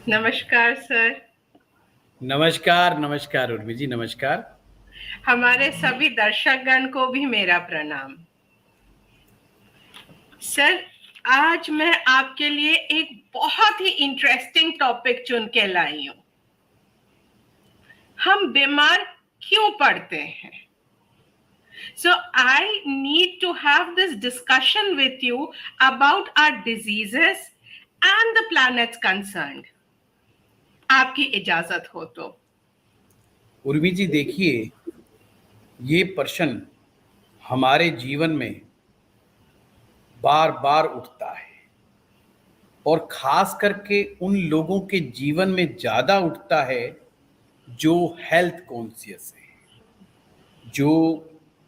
नमस्कार सर। नमस्कार, नमस्कार उर्मी जी, नमस्कार। हमारे सभी दर्शकगण को भी मेरा प्रणाम। सर, आज मैं आपके लिए एक बहुत ही इंटरेस्टिंग टॉपिक चुन के लाई हूं। हम बीमार क्यों पड़ते हैं? So I need to have this discussion with you about our diseases and the planets concerned. आपकी इजाजत हो तो। उर्मी जी देखिए, ये प्रश्न हमारे जीवन में बार बार उठता है और खास करके उन लोगों के जीवन में ज़्यादा उठता है जो हेल्थ कॉन्शियस है, जो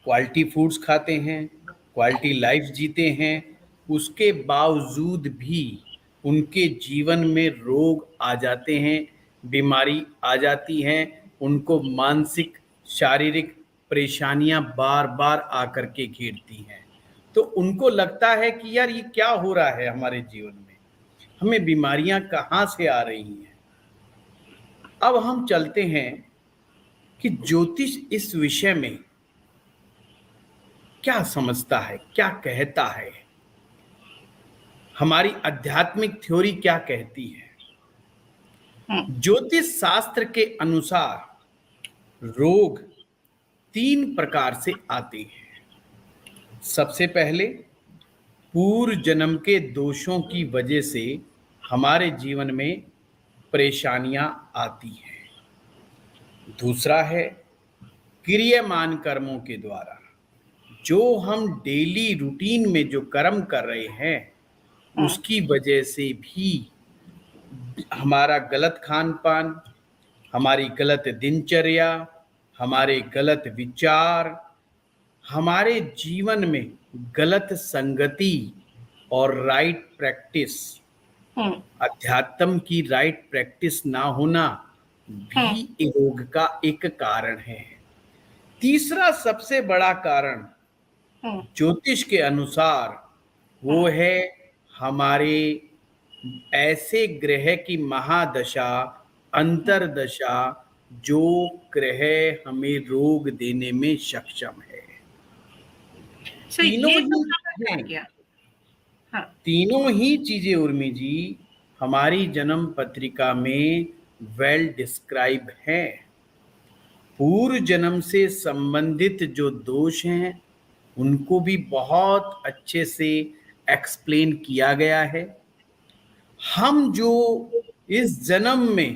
क्वालिटी फूड्स खाते हैं, क्वालिटी लाइफ जीते हैं, उसके बावजूद भी उनके जीवन में रोग आ जाते हैं, बीमारी आ जाती हैं, उनको मानसिक, शारीरिक परेशानियां बार बार आकर के घेरती हैं। तो उनको लगता है कि यार ये क्या हो रहा है हमारे जीवन में, हमें बीमारियां कहाँ से आ रही हैं। अब हम चलते हैं कि ज्योतिष इस विषय में क्या समझता है, क्या कहता है, हमारी आध्यात्मिक थ्योरी क्या कहती है। ज्योतिष शास्त्र के अनुसार रोग 3 प्रकार से आते हैं। सबसे पहले पूर्व जन्म के दोषों की वजह से हमारे जीवन में परेशानियां आती हैं। दूसरा है क्रियमान कर्मों के द्वारा, जो हम डेली रूटीन में जो कर्म कर रहे हैं उसकी वजह से भी हमारा गलत खान पान, हमारी गलत दिनचर्या, हमारे गलत विचार, हमारे जीवन में गलत संगति और राइट प्रैक्टिस, अध्यात्म की राइट प्रैक्टिस ना होना भी रोग का एक कारण है। तीसरा सबसे बड़ा कारण ज्योतिष के अनुसार वो है हमारे ऐसे ग्रह की महादशा, अंतरदशा, जो ग्रह हमें रोग देने में सक्षम है। तीनों ये तो ही समझ आ चीजें गया। हाँ। तीनों ही चीजें उर्मी जी हमारी जन्म पत्रिका में वेल डिस्क्राइब हैं। पूर्व जन्म से संबंधित जो दोष हैं उनको भी बहुत अच्छे से एक्सप्लेन किया गया है। हम जो इस जन्म में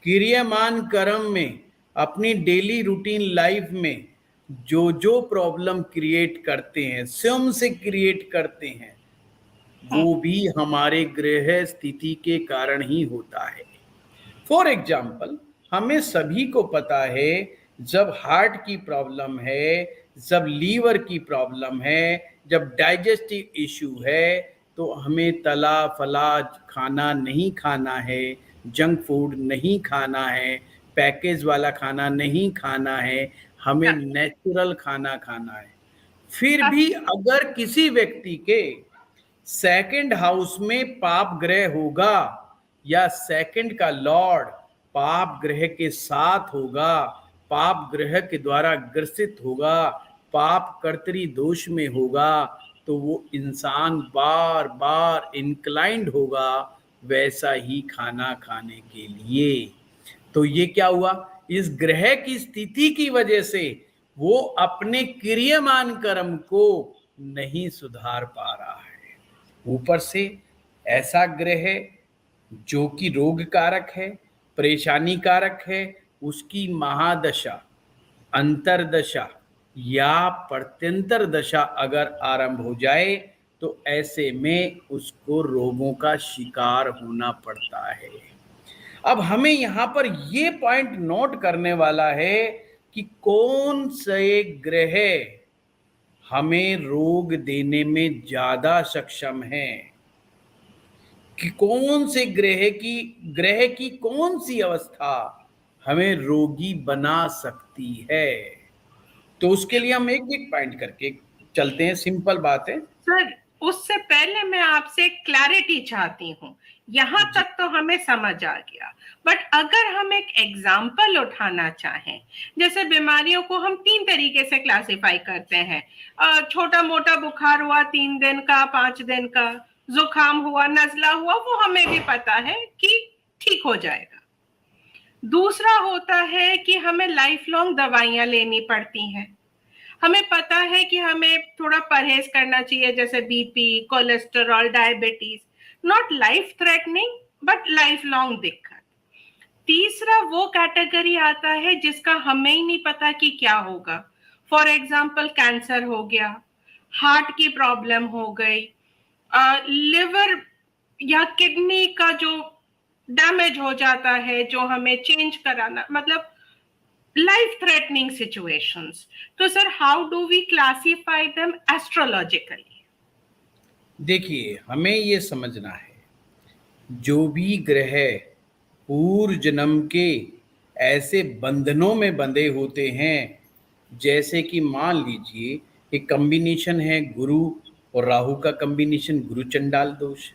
क्रियामान कर्म में अपनी डेली रूटीन लाइफ में जो जो प्रॉब्लम क्रिएट करते हैं, स्वयं से क्रिएट करते हैं, वो भी हमारे ग्रह स्थिति के कारण ही होता है। फॉर एग्जाम्पल, हमें सभी को पता है जब हार्ट की प्रॉब्लम है, जब लीवर की प्रॉब्लम है, जब डाइजेस्टिव इशू है, तो हमें तला फला खाना नहीं खाना है, जंक फूड नहीं खाना है, पैकेज वाला खाना नहीं खाना है, हमें नेचुरल खाना खाना है। फिर भी अगर किसी व्यक्ति के सेकंड हाउस में पाप ग्रह होगा या सेकंड का लॉर्ड पाप ग्रह के साथ होगा, पाप ग्रह के द्वारा ग्रसित होगा, पाप कर्तरी दोष में होगा, तो वो इंसान बार बार इंक्लाइंड होगा वैसा ही खाना खाने के लिए। तो ये क्या हुआ, इस ग्रह की स्थिति की वजह से वो अपने क्रियमान कर्म को नहीं सुधार पा रहा है। ऊपर से ऐसा ग्रह जो कि रोग कारक है, परेशानी कारक है, उसकी महादशा, अंतरदशा या प्रत्यंतर दशा अगर आरंभ हो जाए तो ऐसे में उसको रोगों का शिकार होना पड़ता है। अब हमें यहाँ पर ये पॉइंट नोट करने वाला है कि कौन से ग्रह हमें रोग देने में ज्यादा सक्षम है, कि कौन से ग्रह की कौन सी अवस्था हमें रोगी बना सकती है। तो उसके लिए हम एक एक पॉइंट करके चलते हैं। सिंपल बात है। सर, उससे पहले मैं आपसे क्लैरिटी चाहती हूँ। यहाँ जी तक तो हमें समझ आ गया, बट अगर हम एक एग्जाम्पल उठाना चाहें, जैसे बीमारियों को हम 3 तरीके से क्लासिफाई करते हैं। छोटा मोटा बुखार हुआ 3 दिन का, 5 दिन का, जुकाम हुआ, नजला हुआ, वो हमें भी पता है कि ठीक हो जाएगा। दूसरा होता है कि हमें लाइफ लॉन्ग दवाइयां लेनी पड़ती हैं। हमें पता है कि हमें थोड़ा परहेज करना चाहिए, जैसे BP, cholesterol, diabetes, not life threatening but life long दिक्कत। तीसरा वो कैटेगरी आता है जिसका हमें ही नहीं पता कि क्या होगा। फॉर एग्जाम्पल कैंसर हो गया, हार्ट की प्रॉब्लम हो गई, लिवर या किडनी का जो डैमेज हो जाता है, जो हमें चेंज कराना, मतलब life threatening situations. तो sir, how do we classify them astrologically? देखिए, हमें ये समझना है, जो भी ग्रह पूर्व जन्म के ऐसे बंधनों में बंधे होते हैं, जैसे कि मान लीजिए एक कॉम्बिनेशन है गुरु और राहु का कॉम्बिनेशन, गुरु चंडाल दोष,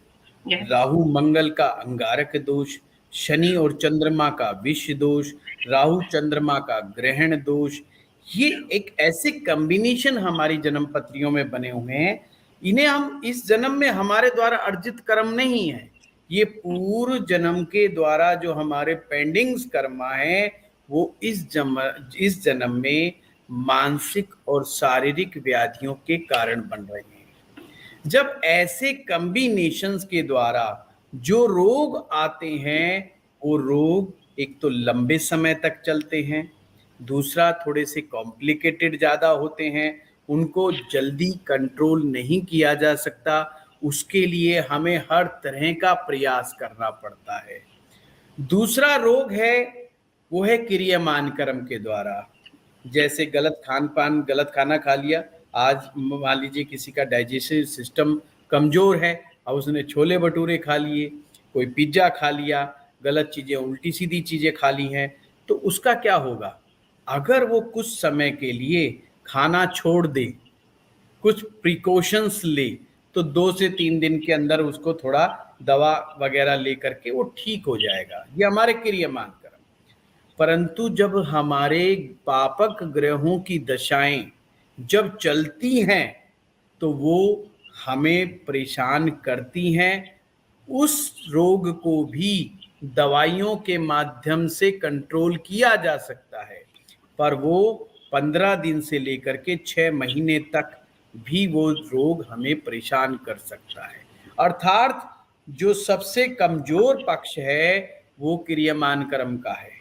Yes. राहु मंगल का अंगारक दोष, शनि और चंद्रमा का विष दोष, राहु चंद्रमा का ग्रहण दोष। ये एक ऐसे कॉम्बिनेशन हमारी जन्म पत्रियों में बने हुए हैं। इन्हें हम इस जन्म में हमारे द्वारा अर्जित कर्म नहीं है, ये पूर्व जन्म के द्वारा जो हमारे पेंडिंग्स कर्मा है, वो इस जन्म में मानसिक और शारीरिक व्याधियों के कारण बन रहे हैं। जब ऐसे कॉम्बिनेशंस के द्वारा जो रोग आते हैं, वो रोग एक तो लंबे समय तक चलते हैं, दूसरा थोड़े से कॉम्प्लिकेटेड ज़्यादा होते हैं, उनको जल्दी कंट्रोल नहीं किया जा सकता, उसके लिए हमें हर तरह का प्रयास करना पड़ता है। दूसरा रोग है, वो है क्रियमान कर्म के द्वारा, जैसे गलत खान पान, गलत खाना खा लिया। आज मान लीजिए किसी का डाइजेस्टिव सिस्टम कमज़ोर है और उसने छोले भटूरे खा लिए, कोई पिज्ज़ा खा लिया, गलत चीज़ें, उल्टी सीधी चीज़ें खा ली हैं, तो उसका क्या होगा? अगर वो कुछ समय के लिए खाना छोड़ दे, कुछ प्रिकॉशंस ले, तो 2 से 3 दिन के अंदर उसको थोड़ा दवा वगैरह लेकर के वो ठीक हो जाएगा। ये हमारे क्रियमान कर्म। परंतु जब हमारे पापक ग्रहों की दशाएं जब चलती हैं, तो वो हमें परेशान करती हैं। उस रोग को भी दवाइयों के माध्यम से कंट्रोल किया जा सकता है, पर वो 15 दिन से लेकर के 6 महीने तक भी वो रोग हमें परेशान कर सकता है। अर्थात जो सबसे कमजोर पक्ष है, वो क्रियमान कर्म का है।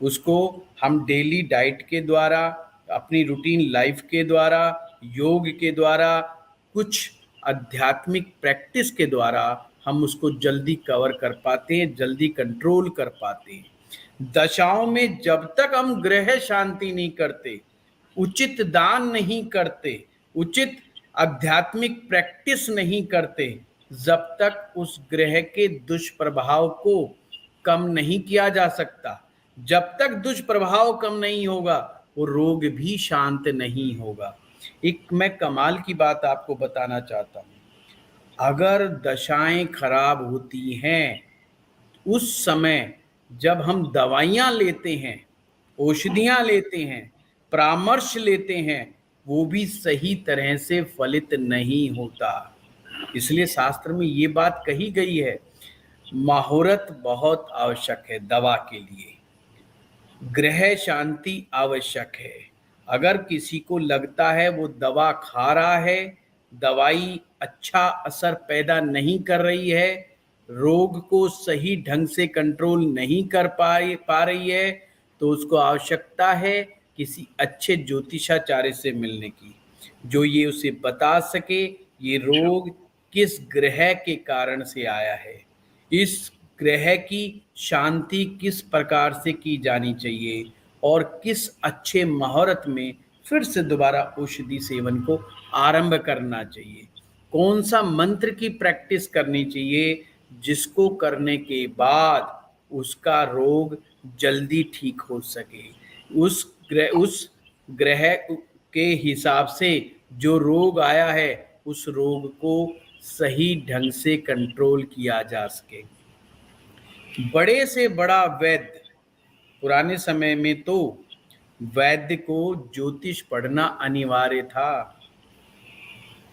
उसको हम डेली डाइट के द्वारा, अपनी रूटीन लाइफ के द्वारा, योग के द्वारा, कुछ आध्यात्मिक प्रैक्टिस के द्वारा हम उसको जल्दी कवर कर पाते हैं, जल्दी कंट्रोल कर पाते हैं। दशाओं में जब तक हम ग्रह शांति नहीं करते, उचित दान नहीं करते, उचित आध्यात्मिक प्रैक्टिस नहीं करते, जब तक उस ग्रह के दुष्प्रभाव को कम नहीं किया जा सकता। जब तक दुष्प्रभाव कम नहीं होगा, वो रोग भी शांत नहीं होगा। एक मैं कमाल की बात आपको बताना चाहता हूँ। अगर दशाएं खराब होती हैं, उस समय जब हम दवाइयाँ लेते हैं, औषधियाँ लेते हैं, परामर्श लेते हैं, वो भी सही तरह से फलित नहीं होता। इसलिए शास्त्र में ये बात कही गई है, माहुरत बहुत आवश्यक है दवा के लिए, ग्रह शांति आवश्यक है। अगर किसी को लगता है वो दवा खा रहा है, दवाई अच्छा असर पैदा नहीं कर रही है, रोग को सही ढंग से कंट्रोल नहीं कर पा रही है, तो उसको आवश्यकता है किसी अच्छे ज्योतिषाचार्य से मिलने की, जो ये उसे बता सके ये रोग किस ग्रह के कारण से आया है, इस ग्रह की शांति किस प्रकार से की जानी चाहिए, और किस अच्छे मुहूर्त में फिर से दोबारा औषधि सेवन को आरंभ करना चाहिए, कौन सा मंत्र की प्रैक्टिस करनी चाहिए, जिसको करने के बाद उसका रोग जल्दी ठीक हो सके। उस ग्रह के हिसाब से जो रोग आया है, उस रोग को सही ढंग से कंट्रोल किया जा सके। बड़े से बड़ा वैद्य, पुराने समय में तो वैद्य को ज्योतिष पढ़ना अनिवार्य था।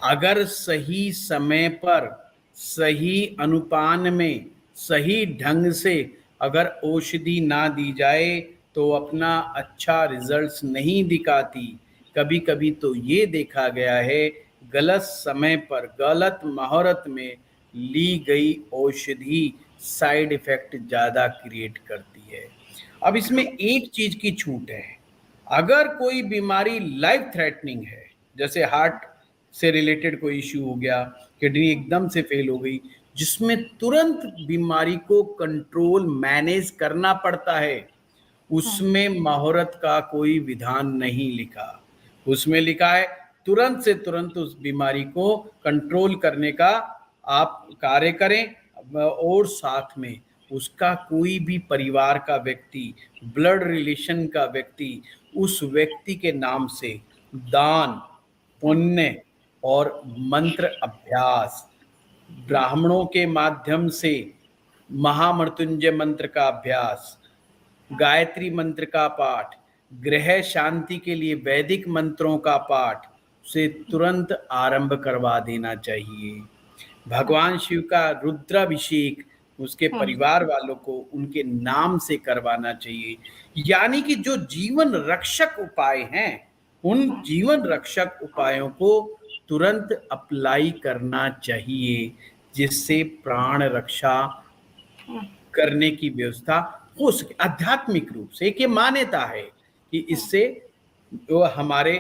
अगर सही समय पर, सही अनुपान में, सही ढंग से अगर औषधि ना दी जाए तो अपना अच्छा रिजल्ट्स नहीं दिखाती। कभी कभी तो ये देखा गया है, गलत समय पर गलत मुहूर्त में ली गई औषधि साइड इफेक्ट ज़्यादा क्रिएट करती है। अब इसमें एक चीज़ की छूट है, अगर कोई बीमारी लाइफ थ्रेटनिंग है, जैसे हार्ट से रिलेटेड कोई इश्यू हो गया, किडनी एकदम से फेल हो गई, जिसमें तुरंत बीमारी को कंट्रोल मैनेज करना पड़ता है, उसमें मुहूर्त का कोई विधान नहीं लिखा। उसमें लिखा है तुरंत से तुरंत उस बीमारी को कंट्रोल करने का आप कार्य करें, और साथ में उसका कोई भी परिवार का व्यक्ति, ब्लड रिलेशन का व्यक्ति, उस व्यक्ति के नाम से दान, पुण्य और मंत्र अभ्यास, ब्राह्मणों के माध्यम से महामृत्युंजय मंत्र का अभ्यास, गायत्री मंत्र का पाठ, ग्रह शांति के लिए वैदिक मंत्रों का पाठ से तुरंत आरंभ करवा देना चाहिए। भगवान शिव का रुद्राभिषेक उसके परिवार वालों को उनके नाम से करवाना चाहिए। यानी कि जो जीवन रक्षक उपाय हैं, उन जीवन रक्षक उपायों को तुरंत अप्लाई करना चाहिए, जिससे प्राण रक्षा करने की व्यवस्था हो सके। आध्यात्मिक रूप से एक ये मान्यता है कि इससे जो हमारे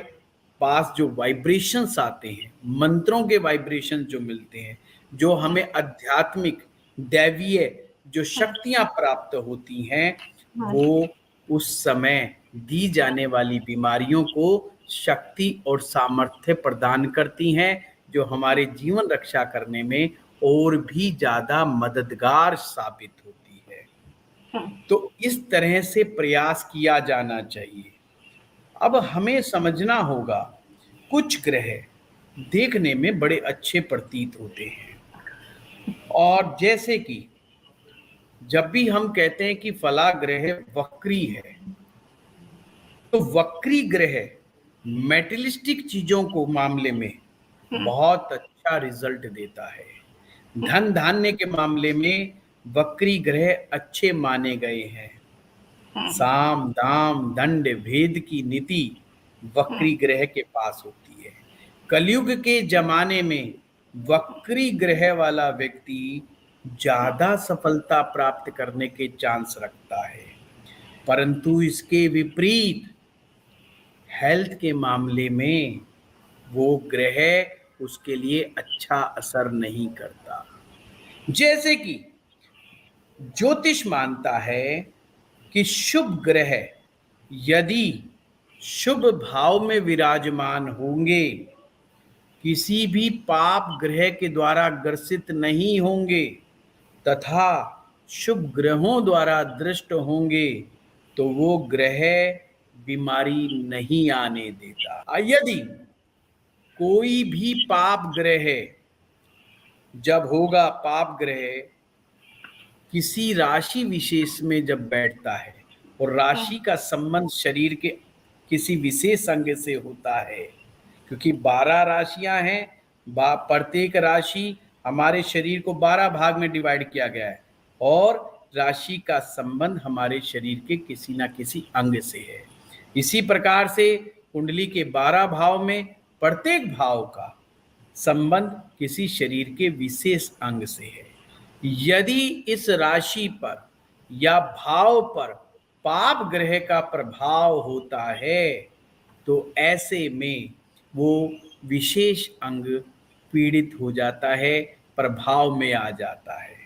पास जो वाइब्रेशंस आते हैं, मंत्रों के वाइब्रेशन जो मिलते हैं, जो हमें आध्यात्मिक दैवीय जो शक्तियां प्राप्त होती हैं, वो उस समय दी जाने वाली बीमारियों को शक्ति और सामर्थ्य प्रदान करती हैं, जो हमारे जीवन रक्षा करने में और भी ज्यादा मददगार साबित होती है। तो इस तरह से प्रयास किया जाना चाहिए। अब हमें समझना होगा, कुछ ग्रह देखने में बड़े अच्छे प्रतीत होते हैं, और जैसे कि जब भी हम कहते हैं कि फला ग्रह वक्री है, तो वक्री ग्रह मेटेरियलिस्टिक चीजों को मामले में बहुत अच्छा रिजल्ट देता है। धन धान्य के मामले में वक्री ग्रह अच्छे माने गए हैं। साम दाम दंड भेद की नीति वक्री ग्रह के पास होती है। कलयुग के जमाने में वक्री ग्रह वाला व्यक्ति ज्यादा सफलता प्राप्त करने के चांस रखता है, परंतु इसके विपरीत हेल्थ के मामले में वो ग्रह उसके लिए अच्छा असर नहीं करता। जैसे कि ज्योतिष मानता है कि शुभ ग्रह यदि शुभ भाव में विराजमान होंगे, किसी भी पाप ग्रह के द्वारा ग्रसित नहीं होंगे तथा शुभ ग्रहों द्वारा दृष्ट होंगे, तो वो ग्रह बीमारी नहीं आने देता। यदि कोई भी पाप ग्रह जब होगा, पाप ग्रह किसी राशि विशेष में जब बैठता है और राशि का संबंध शरीर के किसी विशेष अंग से होता है, क्योंकि 12 राशियां हैं, प्रत्येक राशि हमारे शरीर को 12 भाग में डिवाइड किया गया है, और राशि का संबंध हमारे शरीर के किसी ना किसी अंग से है। इसी प्रकार से कुंडली के 12 भाव में प्रत्येक भाव का संबंध किसी शरीर के विशेष अंग से है। यदि इस राशि पर या भाव पर पाप ग्रह का प्रभाव होता है, तो ऐसे में वो विशेष अंग पीड़ित हो जाता है, प्रभाव में आ जाता है।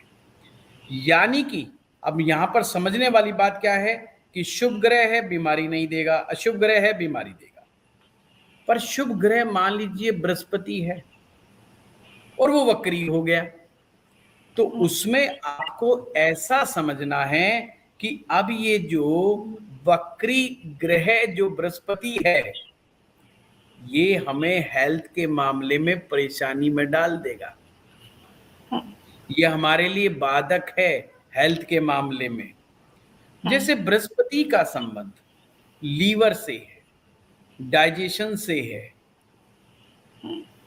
यानी कि अब यहाँ पर समझने वाली बात क्या है कि शुभ ग्रह है बीमारी नहीं देगा, अशुभ ग्रह है बीमारी देगा। पर शुभ ग्रह मान लीजिए बृहस्पति है और वो वक्री हो गया, तो उसमें आपको ऐसा समझना है कि अब ये जो वक्री ग्रह जो बृहस्पति है, ये हमें हेल्थ के मामले में परेशानी में डाल देगा। ये हमारे लिए बाधक है हेल्थ के मामले में। जैसे बृहस्पति का संबंध लीवर से है, डाइजेशन से है,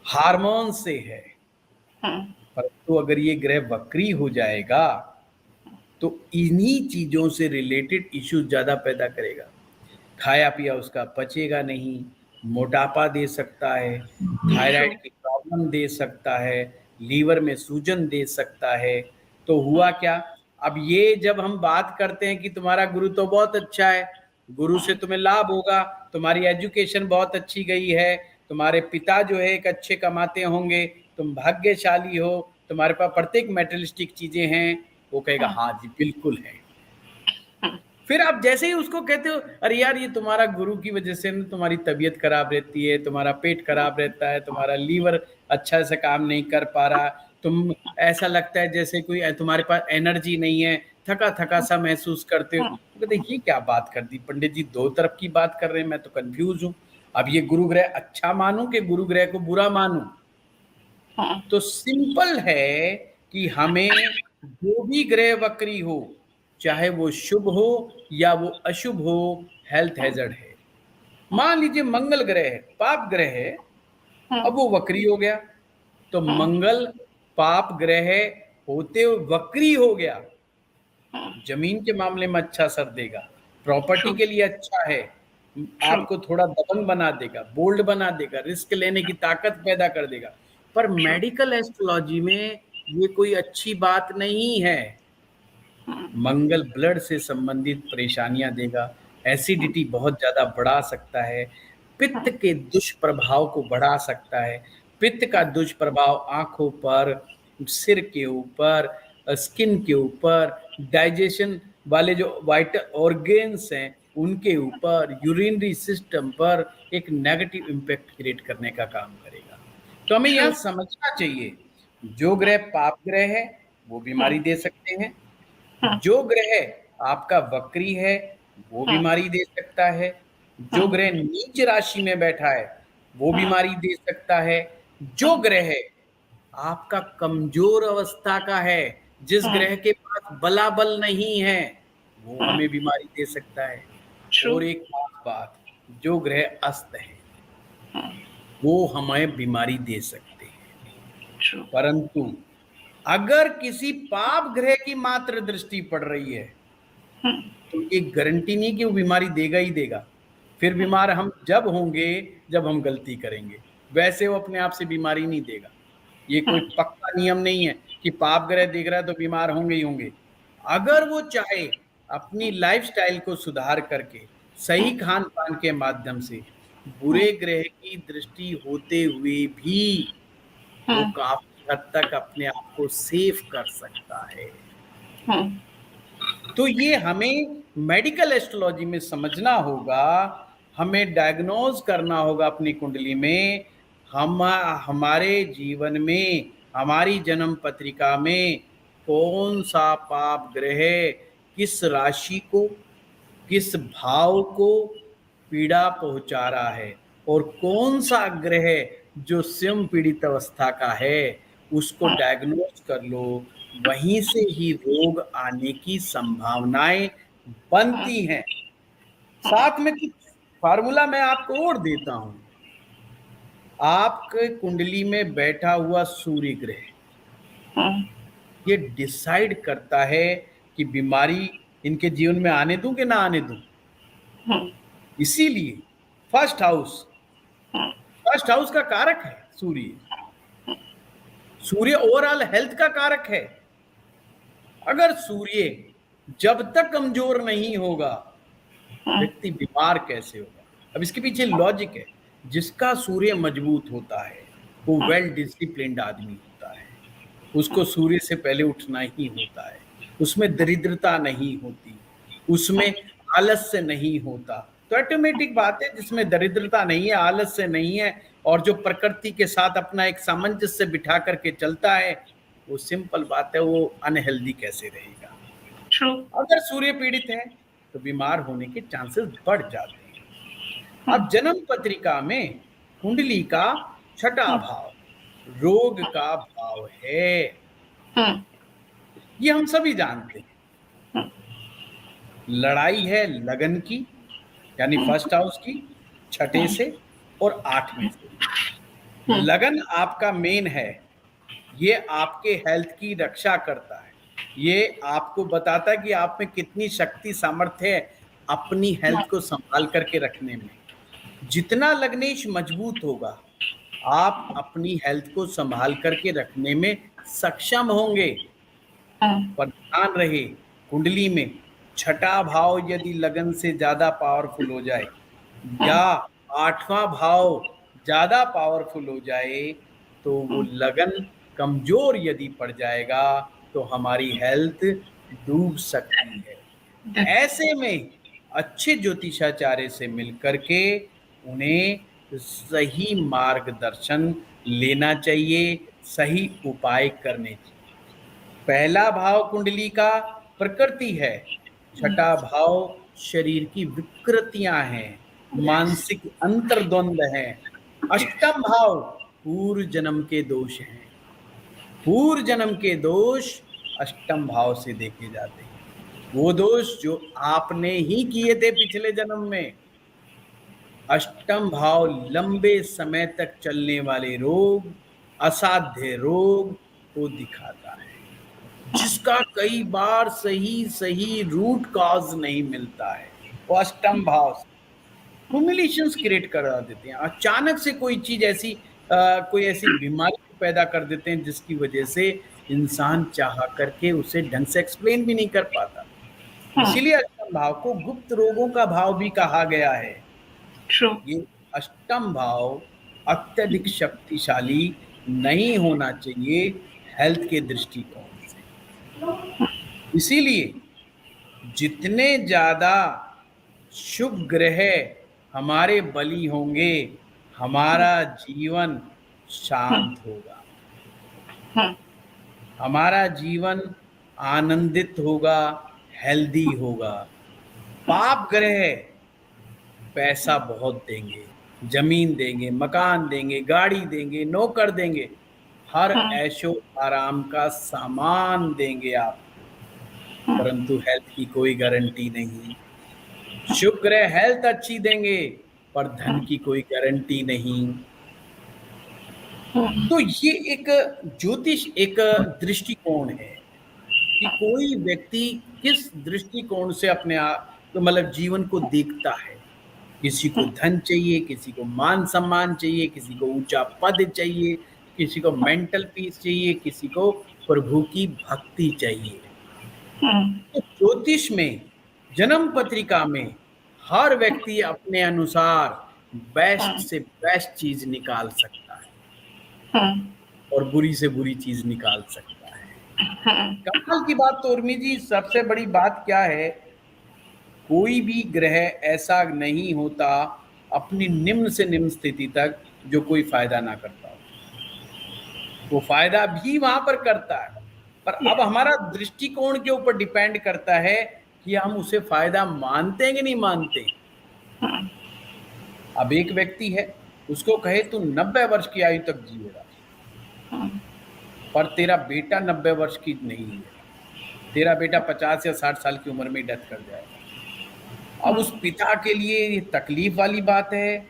हार्मोन से है। परंतु अगर ये ग्रह वक्री हो जाएगा तो इन्हीं चीजों से रिलेटेड इश्यूज ज्यादा पैदा करेगा। खाया पिया उसका पचेगा नहीं, मोटापा दे सकता है, ट्रू। थायराइड की प्रॉब्लम दे सकता है, लीवर में सूजन दे सकता है। तो हुआ क्या, अब ये जब हम बात करते हैं कि तुम्हारा गुरु तो बहुत अच्छा है, गुरु से तुम्हें लाभ होगा, तुम्हारी एजुकेशन बहुत अच्छी गई है, तुम्हारे पिता जो है एक अच्छे कमाते होंगे, तुम भाग्यशाली हो, तुम्हारे पास प्रत्येक मेटेरियलिस्टिक चीजें हैं, वो कहेगा हाँ जी बिल्कुल है। फिर आप जैसे ही उसको कहते हो अरे यार ये तुम्हारा गुरु की वजह से ना तुम्हारी तबीयत खराब रहती है, तुम्हारा पेट खराब रहता है, तुम्हारा लीवर अच्छा से काम नहीं कर पा रहा, तुम ऐसा लगता है जैसे कोई तुम्हारे पास एनर्जी नहीं है, थका थका सा महसूस करते हो। तो कहते ये क्या बात कर दी पंडित जी, दो तरफ की बात कर रहे हैं, मैं तो कंफ्यूज हूँ। अब ये गुरु ग्रह अच्छा मानूं कि गुरु ग्रह को बुरा मानूं? तो सिंपल है कि हमें जो भी ग्रह वक्री हो, चाहे वो शुभ हो या वो अशुभ हो, हेल्थ हैजर्ड है। मान लीजिए मंगल ग्रह है, पाप ग्रह है, अब वो वक्री हो गया, तो मंगल पाप ग्रह होते हुए वक्री हो गया, जमीन के मामले में अच्छा असर देगा, प्रॉपर्टी ट्रू। के लिए अच्छा है, ट्रू। आपको थोड़ा दबंग बना देगा, बोल्ड बना देगा, रिस्क लेने की ताकत पैदा कर देगा। पर ट्रू। मेडिकल एस्ट्रोलॉजी में ये कोई अच्छी बात नहीं है। मंगल ब्लड से संबंधित परेशानियां देगा, एसिडिटी बहुत ज्यादा बढ़ा सकता है, पित्त के दुष्प्रभाव को बढ़ा सकता है। पित्त का दुष्प्रभाव आंखों पर, सिर के ऊपर, स्किन के ऊपर, डाइजेशन वाले जो वाइटल ऑर्गेन्स हैं उनके ऊपर, यूरिनरी सिस्टम पर एक नेगेटिव इम्पैक्ट क्रिएट करने का काम करेगा। तो हमें ट्रू। यह समझना चाहिए, जो ग्रह पाप ग्रह है वो बीमारी दे सकते हैं, जो ग्रह आपका वक्री है वो बीमारी दे सकता है, जो ग्रह नीच राशि में बैठा है वो बीमारी दे सकता है, जो ग्रह आपका कमजोर अवस्था का है, जिस ग्रह के पास बलाबल नहीं है, वो हमें बीमारी दे सकता है। ट्रू। और एक खास बात, जो ग्रह अस्त है वो हमें बीमारी दे सकते हैं। ट्रू। परंतु अगर किसी पाप ग्रह की मात्र दृष्टि पड़ रही है तो ये गारंटी नहीं कि वो बीमारी देगा ही देगा। फिर बीमार हम जब होंगे जब हम गलती करेंगे, वैसे वो अपने आप से बीमारी नहीं देगा। ये कोई पक्का नियम नहीं है कि पाप ग्रह देख रहा है तो बीमार होंगे ही होंगे। अगर वो चाहे अपनी लाइफस्टाइल को सुधार करके सही खान पान के माध्यम से बुरे ग्रह की दृष्टि होते हुए भी वो काफी हद तक अपने आप को सेफ कर सकता है। तो ये हमें मेडिकल एस्ट्रोलॉजी में समझना होगा, हमें डायग्नोज करना होगा अपनी कुंडली में, हम हमारे जीवन में, हमारी जन्म पत्रिका में कौन सा पाप ग्रह किस राशि को, किस भाव को पीड़ा पहुंचा रहा है, और कौन सा ग्रह जो स्वयं पीड़ित अवस्था का है उसको डायग्नोज कर लो। वहीं से ही रोग आने की संभावनाएं बनती हैं। साथ में कुछ फार्मूला मैं आपको और देता हूं। आपके कुंडली में बैठा हुआ सूर्य ग्रह ये डिसाइड करता है कि बीमारी इनके जीवन में आने दूं कि ना आने दूं। इसीलिए फर्स्ट हाउस, फर्स्ट हाउस का कारक है सूर्य। सूर्य ओवरऑल हेल्थ का कारक है। अगर सूर्य जब तक कमजोर नहीं होगा व्यक्ति बीमार कैसे होगा? अब इसके पीछे लॉजिक है। जिसका सूर्य मजबूत होता है वो वेल डिसिप्लिन्ड आदमी होता है, उसको सूर्य से पहले उठना ही होता है, उसमें दरिद्रता नहीं होती, उसमें आलस से नहीं होता। तो ऑटोमेटिक बात है, जिसमें दरिद्रता नहीं है, आलस से नहीं है, और जो प्रकृति के साथ अपना एक सामंजस्य बिठा करके चलता है, वो सिंपल बात है, वो अनहेल्दी कैसे रहेगा? ट्रू। अगर सूर्य पीड़ित है तो बीमार होने के चांसेस बढ़ जाते हैं। अब जन्म पत्रिका में कुंडली का छठा भाव रोग का भाव है। ये हम सभी जानते हैं। लड़ाई है लगन की, यानी फर्स्ट हाउस की, छठे से और आठवें से। लगन आपका मेन है, ये आपके हेल्थ की रक्षा करता है, ये आपको बताता है कि आप में कितनी शक्ति सामर्थ्य है अपनी हेल्थ को संभाल करके रखने में। जितना लग्नेश मजबूत होगा, आप अपनी हेल्थ को संभाल करके रखने में सक्षम होंगे। पर ध्यान रहे, कुंडली में छठा भाव यदि लगन से ज्यादा पावरफुल हो जाए या आठवां भाव ज्यादा पावरफुल हो जाए, तो वो लगन कमजोर यदि पड़ जाएगा तो हमारी हेल्थ डूब सकती है। ऐसे में अच्छे ज्योतिषाचार्य से मिलकर के उन्हें सही मार्गदर्शन लेना चाहिए, सही उपाय करने चाहिए। पहला भाव कुंडली का प्रकृति है, छठा भाव शरीर की विकृतियां हैं, मानसिक अंतर्द्वंद है। अष्टम भाव पूर्व जन्म के दोष हैं। पूर्व जन्म के दोष अष्टम भाव से देखे जाते हैं, वो दोष जो आपने ही किए थे पिछले जन्म में। अष्टम भाव लंबे समय तक चलने वाले रोग, असाध्य रोग को दिखाता है, जिसका कई बार सही सही रूट कॉज नहीं मिलता है। वो अष्टम भाव से कुमुलेशंस क्रिएट करा देते हैं। अचानक से कोई चीज ऐसी कोई ऐसी बीमारी पैदा कर देते हैं जिसकी वजह से इंसान चाह करके उसे ढंग से एक्सप्लेन भी नहीं कर पाता। इसीलिए अष्टम भाव को गुप्त रोगों का भाव भी कहा गया है। ये अष्टम भाव अत्यधिक शक्तिशाली नहीं होना चाहिए हेल्थ के दृष्टिकोण से। इसीलिए जितने ज्यादा शुभ ग्रह हमारे बली होंगे, हमारा जीवन शांत होगा, हमारा जीवन आनंदित होगा, हेल्दी होगा। पाप ग्रह पैसा बहुत देंगे, जमीन देंगे, मकान देंगे, गाड़ी देंगे, नौकर देंगे, हर ऐशो आराम का सामान देंगे आप, परंतु हेल्थ की कोई गारंटी नहीं। शुभ ग्रह हेल्थ अच्छी देंगे पर धन की कोई गारंटी नहीं। तो ये एक ज्योतिष एक दृष्टिकोण है कि कोई व्यक्ति किस दृष्टिकोण से अपने आप तो मतलब जीवन को देखता है। किसी को धन चाहिए, किसी को मान सम्मान चाहिए, किसी को ऊंचा पद चाहिए, किसी को मेंटल पीस चाहिए, किसी को प्रभु की भक्ति चाहिए। तो ज्योतिष में, जन्म पत्रिका में हर व्यक्ति अपने अनुसार बेस्ट से बेस्ट चीज निकाल सकता है और बुरी से बुरी चीज निकाल सकता है। कमाल की बात तो उर्मी जी, सबसे बड़ी बात क्या है, कोई भी ग्रह ऐसा नहीं होता अपनी निम्न से निम्न स्थिति तक जो कोई फायदा ना करता हो। वो फायदा भी वहां पर करता है, पर अब हमारा दृष्टिकोण के ऊपर डिपेंड करता है कि हम उसे फायदा मानते हैं कि नहीं मानते। अब एक व्यक्ति है, उसको कहे तू 90 वर्ष की आयु तक जिएगा, पर तेरा बेटा 90 वर्ष की नहीं है, तेरा बेटा 50 या 60 साल की उम्र में डेथ कर जाएगा। अब उस पिता के लिए ये तकलीफ वाली बात है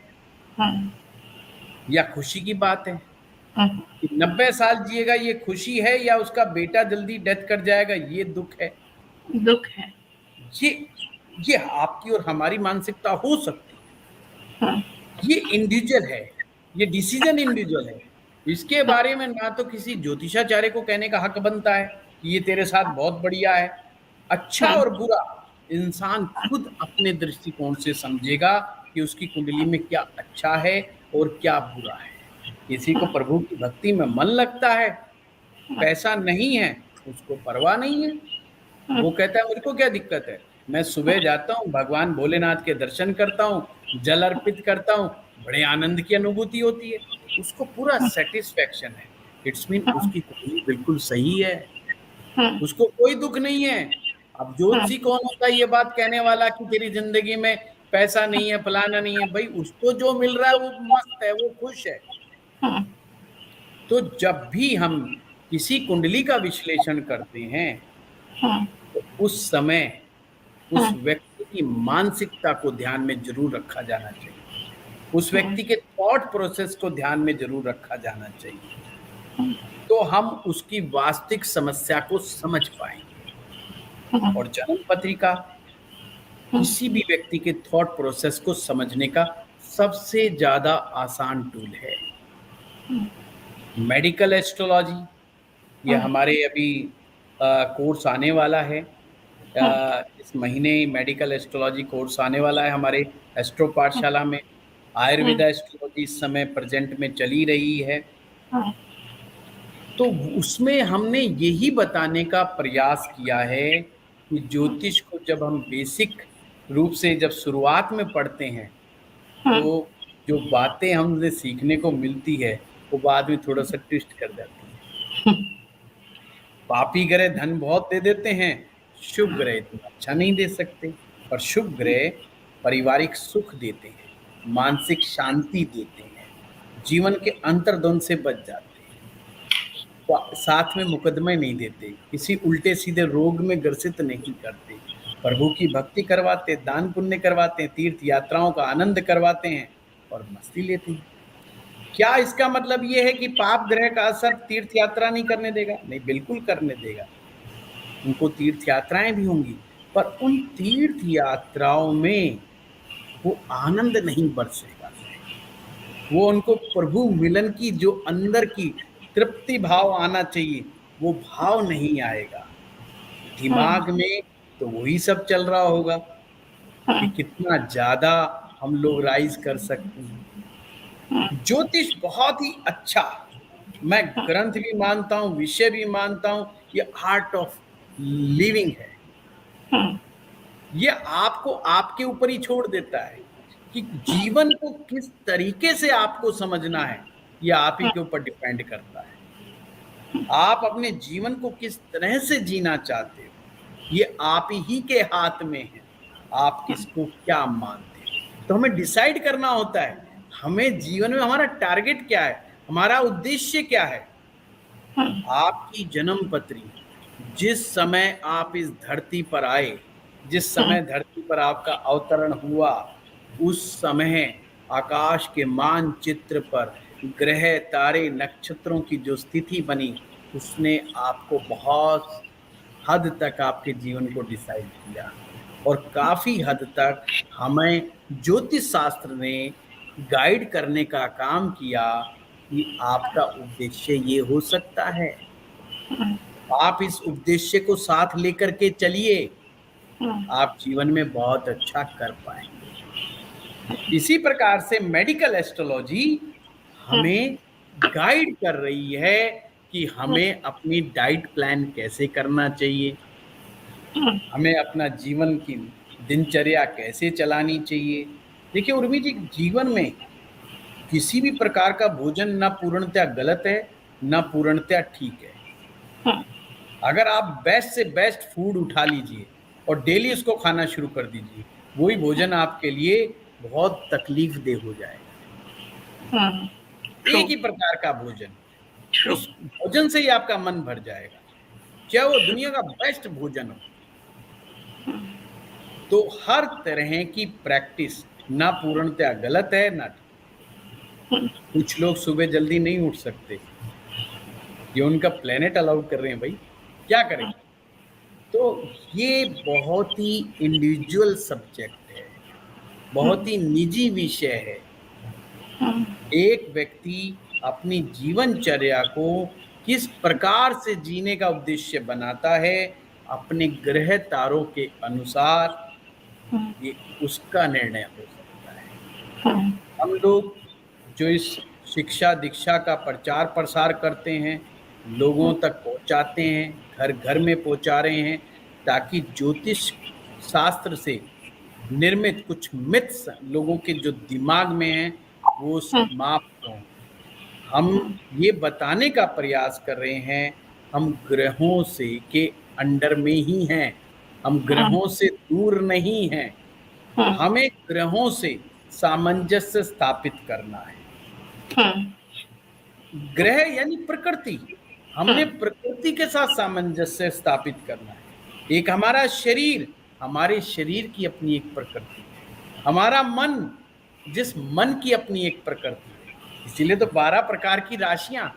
या खुशी की बात है कि 90 साल जिएगा, ये खुशी है, या उसका बेटा जल्दी डेथ कर जाएगा ये दुख है। दुख है। ये आपकी और हमारी मानसिकता हो सकती है, ये इंडिविजुअल है, ये डिसीजन इंडिविजुअल है। इसके बारे में ना तो किसी ज्योतिषाचार्य को कहने का हक बनता है कि ये तेरे साथ बहुत बढ़िया है। अच्छा और बुरा इंसान खुद अपने दृष्टिकोण से समझेगा कि उसकी कुंडली में क्या अच्छा है और क्या बुरा है। किसी को प्रभु की भक्ति में मन लगता है, पैसा नहीं है, उसको परवाह नहीं है, वो कहता है मेरे को क्या दिक्कत है, मैं सुबह जाता हूँ, भगवान भोलेनाथ के दर्शन करता हूँ, जल अर्पित करता हूँ, बड़े आनंद की अनुभूति होती है, उसको पूरा सेटिस्फेक्शन है। इट्स मीन उसकी कुंडली बिल्कुल सही है, उसको कोई दुख नहीं है। अब ज्योतिषी कौन होता है ये बात कहने वाला कि तेरी जिंदगी में पैसा नहीं है, फलाना नहीं है, भाई उसको जो मिल रहा है वो मस्त है, वो खुश है। हम्म, तो जब भी हम किसी कुंडली का विश्लेषण करते हैं हम्म, तो उस समय उस हम्म, व्यक्ति की मानसिकता को ध्यान में जरूर रखा जाना चाहिए, उस हम्म, व्यक्ति के थॉट प्रोसेस को ध्यान में जरूर रखा जाना चाहिए, तो हम उसकी वास्तविक समस्या को समझ पाएंगे। हम्म, और जन्म पत्रिका किसी भी व्यक्ति के थॉट प्रोसेस को समझने का सबसे ज्यादा आसान टूल है। मेडिकल एस्ट्रोलॉजी, ये हम्म, हमारे अभी कोर्स आने वाला है। इस महीने मेडिकल एस्ट्रोलॉजी कोर्स आने वाला है हमारे एस्ट्रो पाठशाला में। हम्म, आयुर्वेदा एस्ट्रोलॉजी इस समय प्रेजेंट में चली रही है। हम्म, तो उसमें हमने यही बताने का प्रयास किया है कि ज्योतिष को जब हम बेसिक रूप से जब शुरुआत में पढ़ते हैं तो हम्म, जो बातें हमने सीखने को मिलती है वो बाद में थोड़ा सा ट्विस्ट कर जाती है। पापी ग्रह धन बहुत दे देते हैं, शुभ ग्रह इतना अच्छा नहीं दे सकते। और शुभ ग्रह पारिवारिक सुख देते हैं, मानसिक शांति देते हैं, जीवन के अंतर्द्वंद से बच जाते हैं, साथ में मुकदमे नहीं देते, किसी उल्टे सीधे रोग में ग्रसित नहीं करते, प्रभु की भक्ति करवाते, दान पुण्य करवाते हैं, तीर्थ यात्राओं का आनंद करवाते हैं और मस्ती लेते हैं। क्या इसका मतलब ये है कि पाप ग्रह का असर तीर्थ यात्रा नहीं करने देगा? नहीं, बिल्कुल करने देगा। उनको तीर्थ यात्राएं भी होंगी, पर उन तीर्थ यात्राओं में वो आनंद नहीं बरसेगा, वो उनको प्रभु मिलन की जो अंदर की तृप्ति भाव आना चाहिए वो भाव नहीं आएगा। दिमाग में तो वही सब चल रहा होगा कि कितना ज्यादा हम लोग राइज कर सकते हैं। ज्योतिष बहुत ही अच्छा, मैं ग्रंथ भी मानता हूँ, विषय भी मानता हूँ, ये आर्ट ऑफ लिविंग है। ये आपको आपके ऊपर ही छोड़ देता है कि जीवन को किस तरीके से आपको समझना है, ये आप ही के ऊपर डिपेंड करता है। आप अपने जीवन को किस तरह से जीना चाहते हो ये आप ही के हाथ में है, आप किसको क्या मानते हो। तो हमें डिसाइड करना होता है हमें जीवन में हमारा टारगेट क्या है, हमारा उद्देश्य क्या है। आपकी जन्म पत्री, जिस समय आप इस धरती पर आए, जिस समय धरती पर आपका अवतरण हुआ, उस समय आकाश के मानचित्र पर ग्रह तारे नक्षत्रों की जो स्थिति बनी उसने आपको बहुत हद तक आपके जीवन को डिसाइड किया। और काफी हद तक हमें ज्योतिष शास्त्र ने गाइड करने का काम किया कि आपका उद्देश्य ये हो सकता है, आप इस उद्देश्य को साथ लेकर के चलिए, आप जीवन में बहुत अच्छा कर पाएंगे। इसी प्रकार से मेडिकल एस्ट्रोलॉजी हमें गाइड कर रही है कि हमें अपनी डाइट प्लान कैसे करना चाहिए, हमें अपना जीवन की दिनचर्या कैसे चलानी चाहिए। देखिए उर्मी जी, जीवन में किसी भी प्रकार का भोजन ना पूर्णतया गलत है ना पूर्णतया ठीक है। अगर आप बेस्ट से बेस्ट फूड उठा लीजिए और डेली उसको खाना शुरू कर दीजिए, वही भोजन आपके लिए बहुत तकलीफ देह हो जाएगा। एक ही प्रकार का भोजन, उस भोजन से ही आपका मन भर जाएगा, चाहे वो दुनिया का बेस्ट भोजन हो। तो हर तरह की प्रैक्टिस ना पूर्णतया गलत है ना ठीक। कुछ लोग सुबह जल्दी नहीं उठ सकते, ये उनका प्लेनेट अलाउ कर रहे हैं, भाई क्या करें। तो ये बहुत ही इंडिविजुअल सब्जेक्ट है, बहुत ही निजी विषय है। एक व्यक्ति अपनी जीवनचर्या को किस प्रकार से जीने का उद्देश्य बनाता है अपने ग्रह तारों के अनुसार, ये उसका निर्णय हो सकता है। हम लोग जो इस शिक्षा दीक्षा का प्रचार प्रसार करते हैं, लोगों तक पहुंचाते हैं, घर घर में पहुंचा रहे हैं, ताकि ज्योतिष शास्त्र से निर्मित कुछ मिथ्स लोगों के जो दिमाग में हैं वो समाप्त हों। हम ये बताने का प्रयास कर रहे हैं हम ग्रहों से के अंडर में ही हैं, हम ग्रहों से दूर नहीं हैं। हमें ग्रहों से सामंजस्य स्थापित करना है। ग्रह यानी प्रकृति, हमने प्रकृति के साथ सामंजस्य स्थापित करना है। एक हमारा शरीर, हमारे शरीर की अपनी एक प्रकृति है। हमारा मन, जिस मन की अपनी एक प्रकृति है। इसीलिए तो 12 प्रकार की राशियां,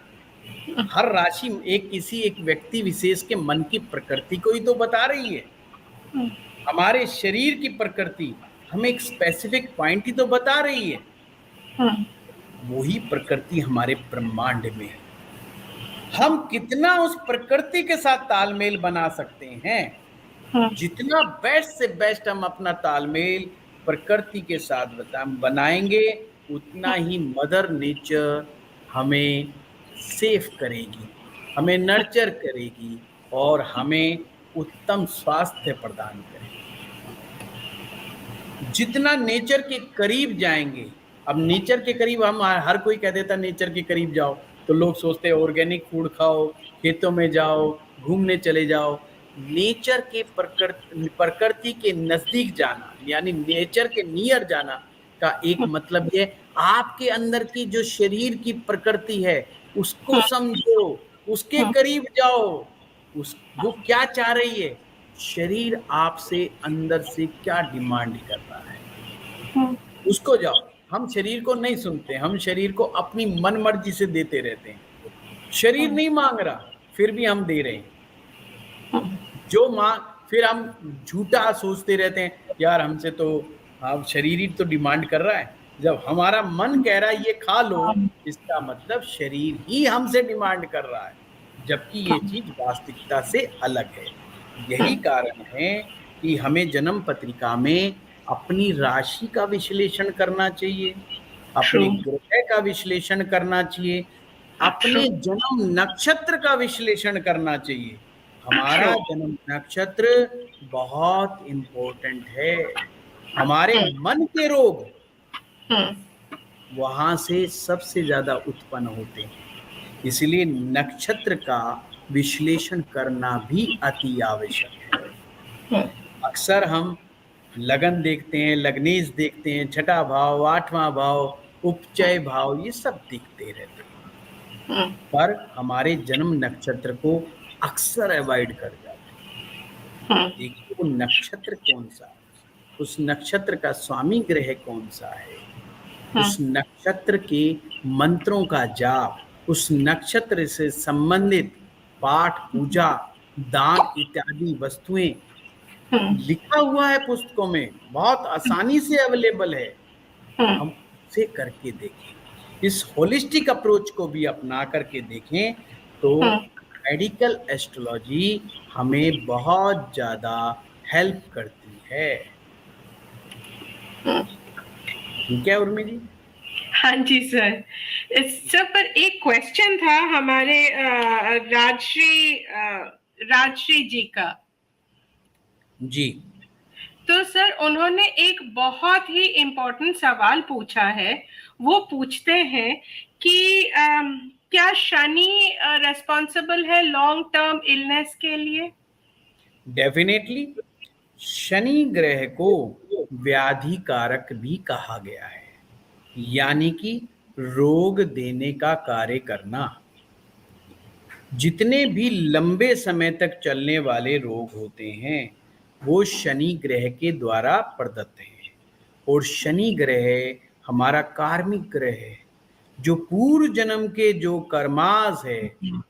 हर राशि एक किसी एक व्यक्ति विशेष के मन की प्रकृति को ही तो बता रही है। हमारे शरीर की प्रकृति हमें एक स्पेसिफिक पॉइंट ही तो बता रही है। वही प्रकृति हमारे ब्रह्मांड में है। हम कितना उस प्रकृति के साथ तालमेल बना सकते हैं, जितना बेस्ट से बेस्ट हम अपना तालमेल प्रकृति के साथ बनाएंगे, उतना ही मदर नेचर हमें सेफ करेगी, हमें नर्चर करेगी और हमें उत्तम स्वास्थ्य प्रदान करेगी। जितना नेचर के करीब जाएंगे, अब नेचर के करीब हम, हर कोई कह देता नेचर के करीब जाओ, तो लोग सोचते हैं ऑर्गेनिक फूड खाओ, खेतों में जाओ, घूमने चले जाओ। नेचर के प्रकृति के नजदीक जाना यानी नेचर के नियर जाना का एक मतलब ये, आपके अंदर की जो शरीर की प्रकृति है उसको समझो, उसके करीब जाओ। वो क्या चाह रही है, शरीर आपसे अंदर से क्या डिमांड कर रहा है, उसको जाओ। हम शरीर को नहीं सुनते, हम शरीर को अपनी मन मर्जी से देते रहते हैं। शरीर नहीं मांग रहा, फिर भी हम दे रहे हैं। फिर हम झूठा सोचते रहते हैं, यार हमसे तो अब शरीर ही तो डिमांड कर रहा है। जब हमारा मन कह रहा है ये खा लो, इसका मतलब शरीर ही हमसे डिमांड कर रहा है, जबकि ये चीज वास्तविकता से अलग है। यही कारण है कि हमें जन्म पत्रिका में अपनी राशि का विश्लेषण करना चाहिए, अपने ग्रह का विश्लेषण करना चाहिए, अपने जन्म नक्षत्र का विश्लेषण करना चाहिए। हमारा जन्म नक्षत्र बहुत इंपॉर्टेंट है। हमारे मन के रोग वहां से सबसे ज्यादा उत्पन्न होते हैं, इसलिए नक्षत्र का विश्लेषण करना भी अति आवश्यक है। अक्सर हम लगन देखते हैं, लग्नेश देखते हैं, छठा भाव, 8वां भाव, उपचय भाव, ये सब दिखते रहते हैं, पर हमारे जन्म नक्षत्र को अक्सर अवॉइड कर जाते हैं। देखिए वो नक्षत्र कौन सा है, उस नक्षत्र का स्वामी ग्रह कौन सा है, उस नक्षत्र के मंत्रों का जाप, उस नक्षत्र से संबंधित पाठ, पूजा, दान इत्यादि वस्तुएं लिखा हुआ है पुस्तकों में, बहुत आसानी से अवेलेबल है। हम उसे करके देखें, इस होलिस्टिक अप्रोच को भी अपना करके देखें, तो मेडिकल एस्ट्रोलॉजी हमें बहुत ज्यादा हेल्प करती है। ठीक है उर्मी जी? हाँ जी सर। सर पर एक क्वेश्चन था हमारे राजश्री जी का। जी। तो सर उन्होंने एक बहुत ही इम्पोर्टेंट सवाल पूछा है। वो पूछते हैं कि क्या शनि रेस्पॉन्सिबल है लॉन्ग टर्म इलनेस के लिए? डेफिनेटली शनि ग्रह को व्याधि कारक भी कहा गया है, यानी कि रोग देने का कार्य करना। जितने भी लंबे समय तक चलने वाले रोग होते हैं वो शनि ग्रह के द्वारा प्रदत्त है। और शनि ग्रह हमारा कार्मिक ग्रह है, जो पूर्व जन्म के जो कर्मास है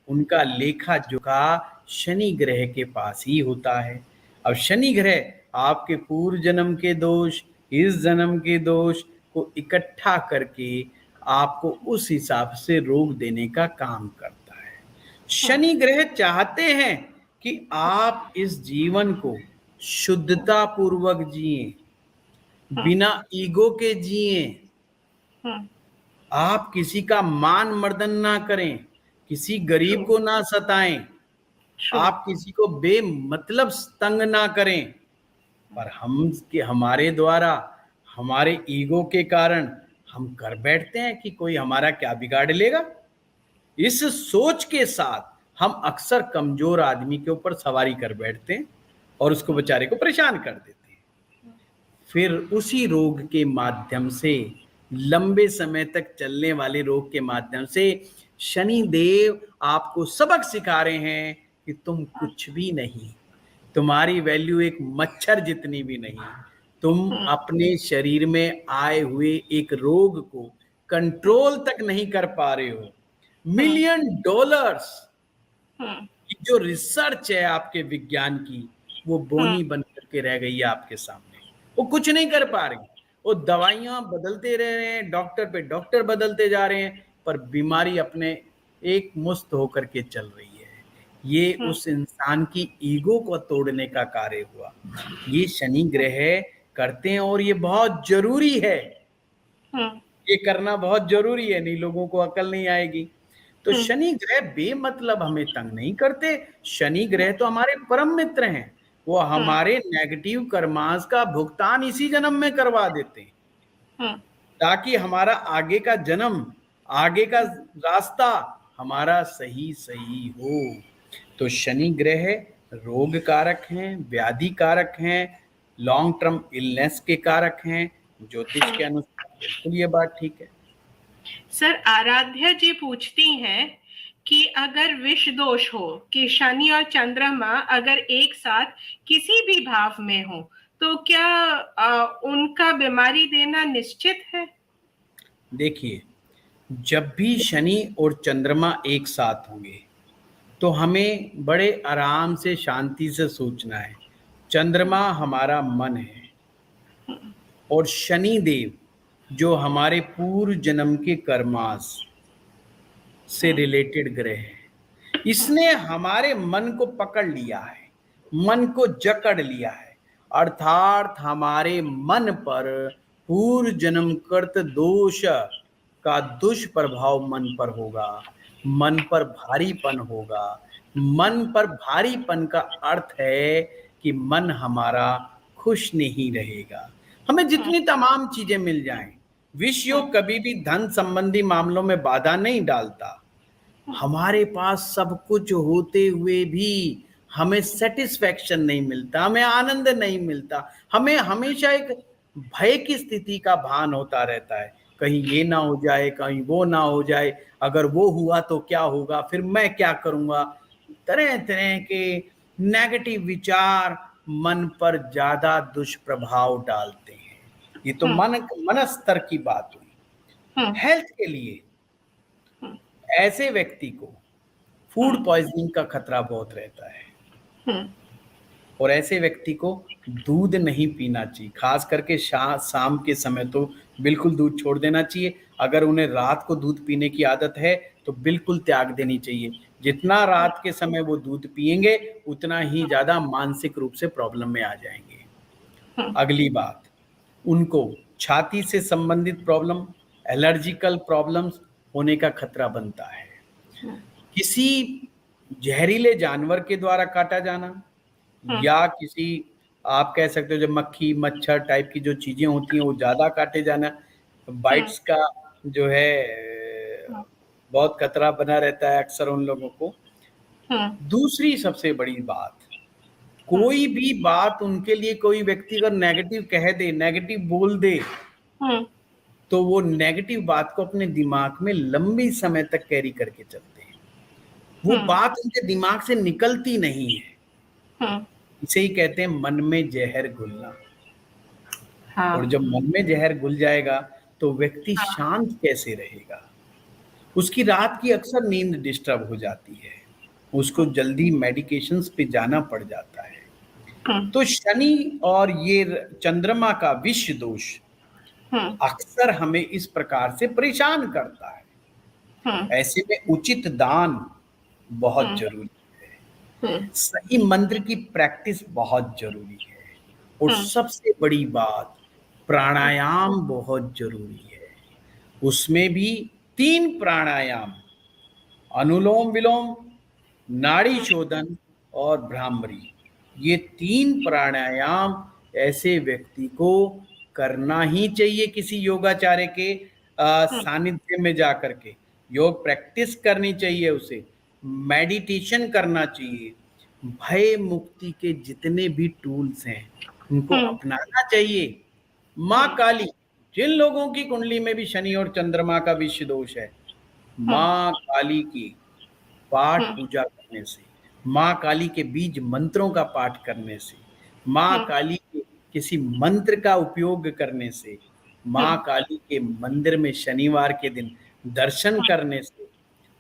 उनका लेखा जोखा शनि ग्रह के पास ही होता है। अब शनि ग्रह आपके पूर्व जन्म के दोष, इस जन्म के दोष को इकट्ठा करके आपको उस हिसाब से रोग देने का काम करता है। शनि ग्रह चाहते हैं कि आप इस जीवन को शुद्धता पूर्वक जिए, बिना ईगो के जिए, आप किसी का मान मर्दन ना करें, किसी गरीब को ना सताएं, आप किसी को बेमतलब तंग ना करें। पर हमारे द्वारा, हमारे ईगो के कारण हम कर बैठते हैं कि कोई हमारा क्या बिगाड़ लेगा। इस सोच के साथ हम अक्सर कमजोर आदमी के ऊपर सवारी कर बैठते हैं और उसको बेचारे को परेशान कर देते हैं। फिर उसी रोग के माध्यम से, लंबे समय तक चलने वाले रोग के माध्यम से शनि देव आपको सबक सिखा रहे हैं कि तुम कुछ भी नहीं, तुम्हारी वैल्यू एक मच्छर जितनी भी नहीं। तुम अपने शरीर में आए हुए एक रोग को कंट्रोल तक नहीं कर पा रहे हो। मिलियन डॉलर्स की जो रिसर्च है आपके विज्ञान की, वो बोनी बन करके रह गई है आपके सामने। वो कुछ नहीं कर पा रही। वो दवाइयां बदलते रह रहे हैं, डॉक्टर पे डॉक्टर बदलते जा रहे हैं, पर बीमारी अपने एक मुस्त होकर के चल रही है। ये उस इंसान की ईगो को तोड़ने का कार्य हुआ। ये शनि ग्रह करते हैं और ये बहुत जरूरी है। ये करना बहुत जरूरी है, नहीं लोगों को अकल नहीं आएगी। तो शनि ग्रह बेमतलब हमें तंग नहीं करते। शनि ग्रह तो हमारे परम मित्र हैं। वो हमारे नेगेटिव कर्मांश का भुगतान इसी जन्म में करवा देते हैं, ताकि हमारा आगे का जन्म, आगे का रास्ता हमारा सही सही हो। तो शनि ग्रह रोग कारक हैं, व्याधि कारक हैं, लॉन्ग टर्म इलनेस के कारक हैं। ज्योतिष के अनुसार बिल्कुल ये बात ठीक है। सर, आराध्या जी पूछती हैं कि अगर विष दोष हो कि शनि और चंद्रमा अगर एक साथ किसी भी भाव में हो, तो क्या उनका बीमारी देना निश्चित है? देखिए, जब भी शनि और चंद्रमा एक साथ होंगे तो हमें बड़े आराम से, शांति से सोचना है। चंद्रमा हमारा मन है और शनि देव जो हमारे पूर्व जन्म के कर्मास से रिलेटेड ग्रह है, इसने हमारे मन को पकड़ लिया है, मन को जकड़ लिया है। अर्थात हमारे मन पर पूर्व जन्म कृत दोष का दुष्प्रभाव मन पर होगा, मन पर भारीपन होगा। मन पर भारीपन का अर्थ है कि मन हमारा खुश नहीं रहेगा। हमें जितनी तमाम चीजें मिल जाएं, विष योग कभी भी धन संबंधी मामलों में बाधा नहीं डालता। हमारे पास सब कुछ होते हुए भी हमें सेटिस्फैक्शन नहीं मिलता, हमें आनंद नहीं मिलता। हमें हमेशा एक भय की स्थिति का भान होता रहता है, कहीं ये ना हो जाए, कहीं वो ना हो जाए, अगर वो हुआ तो क्या होगा, फिर मैं क्या करूंगा। तरह तरह के नेगेटिव विचार मन पर ज्यादा दुष्प्रभाव डालते हैं। ये तो मन स्तर की बात हुई। हेल्थ के लिए ऐसे व्यक्ति को फूड पॉइजनिंग का खतरा बहुत रहता है और ऐसे व्यक्ति को दूध नहीं पीना चाहिए। खास करके शाम के समय तो बिल्कुल दूध छोड़ देना चाहिए। अगर उन्हें रात को दूध पीने की आदत है तो बिल्कुल त्याग देनी चाहिए। जितना रात के समय वो दूध पिएंगे उतना ही ज्यादा मानसिक रूप से प्रॉब्लम में आ जाएंगे। अगली बात, उनको छाती से संबंधित प्रॉब्लम, एलर्जिकल प्रॉब्लम्स होने का खतरा बनता है। किसी जहरीले जानवर के द्वारा काटा जाना या किसी, आप कह सकते हो जब मक्खी मच्छर टाइप की जो चीजें होती हैं वो ज्यादा काटे जाना, बाइट्स का जो है बहुत खतरा बना रहता है अक्सर उन लोगों को। दूसरी सबसे बड़ी बात, कोई भी बात उनके लिए कोई व्यक्ति अगर नेगेटिव कह दे, नेगेटिव बोल दे, तो वो नेगेटिव बात को अपने दिमाग में लंबी समय तक कैरी करके चलते हैं। वो बात उनके दिमाग से निकलती नहीं है। इसे ही कहते हैं मन में जहर घुलना। और जब मन में जहर घुल जाएगा तो व्यक्ति शांत कैसे रहेगा। उसकी रात की अक्सर नींद डिस्टर्ब हो जाती है, उसको जल्दी मेडिकेशंस पे जाना पड़ जाता है। तो शनि और ये चंद्रमा का विष दोष अक्सर हमें इस प्रकार से परेशान करता है। ऐसे में उचित दान बहुत जरूरी है, सही मंत्र की प्रैक्टिस बहुत जरूरी है, और सबसे बड़ी बात, प्राणायाम बहुत जरूरी है। उसमें भी 3 प्राणायाम, अनुलोम विलोम, नाड़ी शोधन और भ्रामरी, ये 3 प्राणायाम ऐसे व्यक्ति को करना ही चाहिए। किसी योगाचार्य के सानिध्य में जाकर के योग प्रैक्टिस करनी चाहिए, उसे मेडिटेशन करना चाहिए। भय मुक्ति के जितने भी टूल्स हैं उनको अपनाना चाहिए। माँ काली, जिन लोगों की कुंडली में भी शनि और चंद्रमा का विष दोष है, माँ काली की पाठ पूजा करने से, माँ काली के बीज मंत्रों का पाठ करने से, माँ काली के किसी मंत्र का उपयोग करने से, माँ काली के मंदिर में शनिवार के दिन दर्शन करने से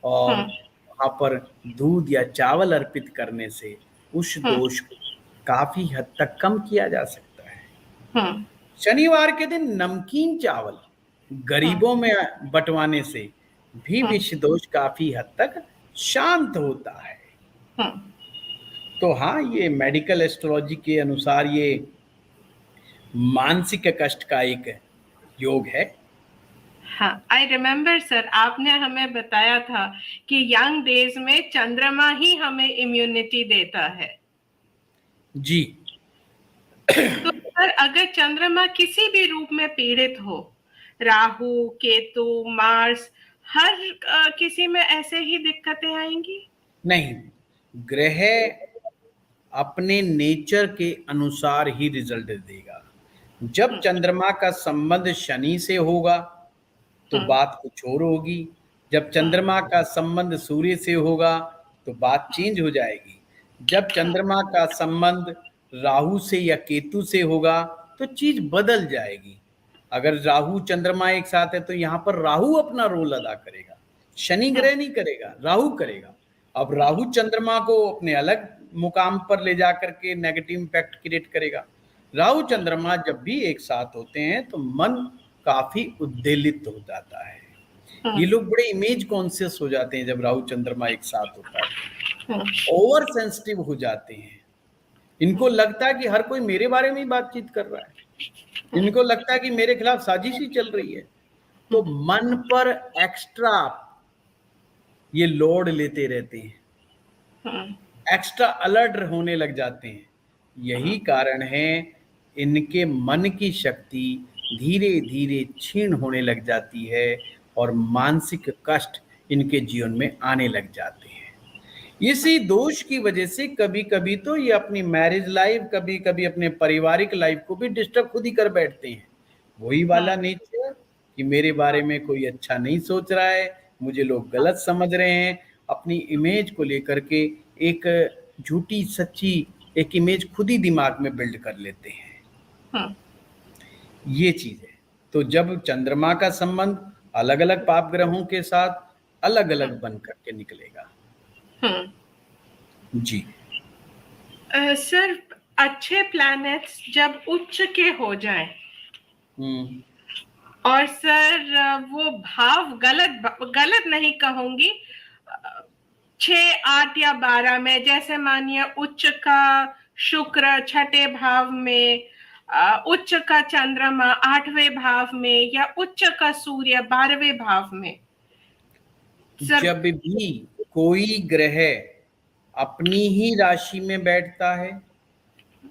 और वहाँ पर दूध या चावल अर्पित करने से उस दोष को काफी हद तक कम किया जा सकता है। शनिवार के दिन नमकीन चावल गरीबों में बंटवाने से भी विष दोष काफी हद तक शांत होता है। तो हाँ, ये मेडिकल एस्ट्रोलॉजी के अनुसार ये मानसिक कष्ट का एक योग है। हाँ, आई रिमेम्बर सर, आपने हमें बताया था कि यंग डेज में चंद्रमा ही हमें इम्यूनिटी देता है। जी। तो सर, अगर चंद्रमा किसी भी रूप में पीड़ित हो, राहु, केतु, मार्स, हर किसी में ऐसे ही दिक्कतें आएंगी? नहीं, ग्रह अपने नेचर के अनुसार ही रिजल्ट देगा। जब चंद्रमा का संबंध शनि से होगा तो बात कुछ और होगी, जब चंद्रमा का संबंध सूर्य से होगा तो बात चेंज हो जाएगी, जब चंद्रमा का संबंध राहु से या केतु से होगा तो चीज बदल जाएगी। अगर राहु चंद्रमा एक साथ है तो यहाँ पर राहु अपना रोल अदा करेगा, शनि ग्रह नहीं करेगा, राहु करेगा। अब राहु चंद्रमा को अपने अलग मुकाम पर ले जाकर के नेगेटिव इम्पैक्ट क्रिएट करेगा। राहु चंद्रमा जब भी एक साथ होते हैं तो मन काफी उद्वेलित हो जाता है। ये लोग बड़े इमेज कॉन्शियस हो जाते हैं जब राहु चंद्रमा एक साथ होता है, ओवर सेंसिटिव हो जाते हैं। इनको लगता है कि हर कोई मेरे बारे में ही बातचीत कर रहा है, इनको लगता है कि मेरे खिलाफ साजिश ही चल रही है। तो मन पर एक्स्ट्रा ये लोड लेते रहते हैं, एक्स्ट्रा अलर्ट होने लग जाते हैं। यही कारण है इनके मन की शक्ति धीरे धीरे क्षीण होने लग जाती है और मानसिक कष्ट इनके जीवन में आने लग जाते हैं। इसी दोष की वजह से कभी कभी तो ये अपनी मैरिज लाइफ, कभी कभी अपने पारिवारिक लाइफ को भी डिस्टर्ब खुद ही कर बैठते हैं। वही वाला नेचर कि मेरे बारे में कोई अच्छा नहीं सोच रहा है, मुझे लोग गलत समझ रहे हैं, अपनी इमेज को लेकर के एक झूठी सच्ची एक इमेज खुद ही दिमाग में बिल्ड कर लेते हैं। ये चीज है। तो जब चंद्रमा का संबंध अलग अलग पाप ग्रहों के साथ अलग अलग बन करके निकलेगा। जी सर, अच्छे प्लैनेट्स जब उच्च के हो जाएं और सर वो भाव गलत नहीं कहूंगी, 6, 8 या 12 में, जैसे मानिए उच्च का शुक्र 6ठे भाव में, उच्च का चंद्रमा 8वें भाव में या उच्च का सूर्य 12वें भाव में। जब भी कोई ग्रह अपनी ही राशि में बैठता है,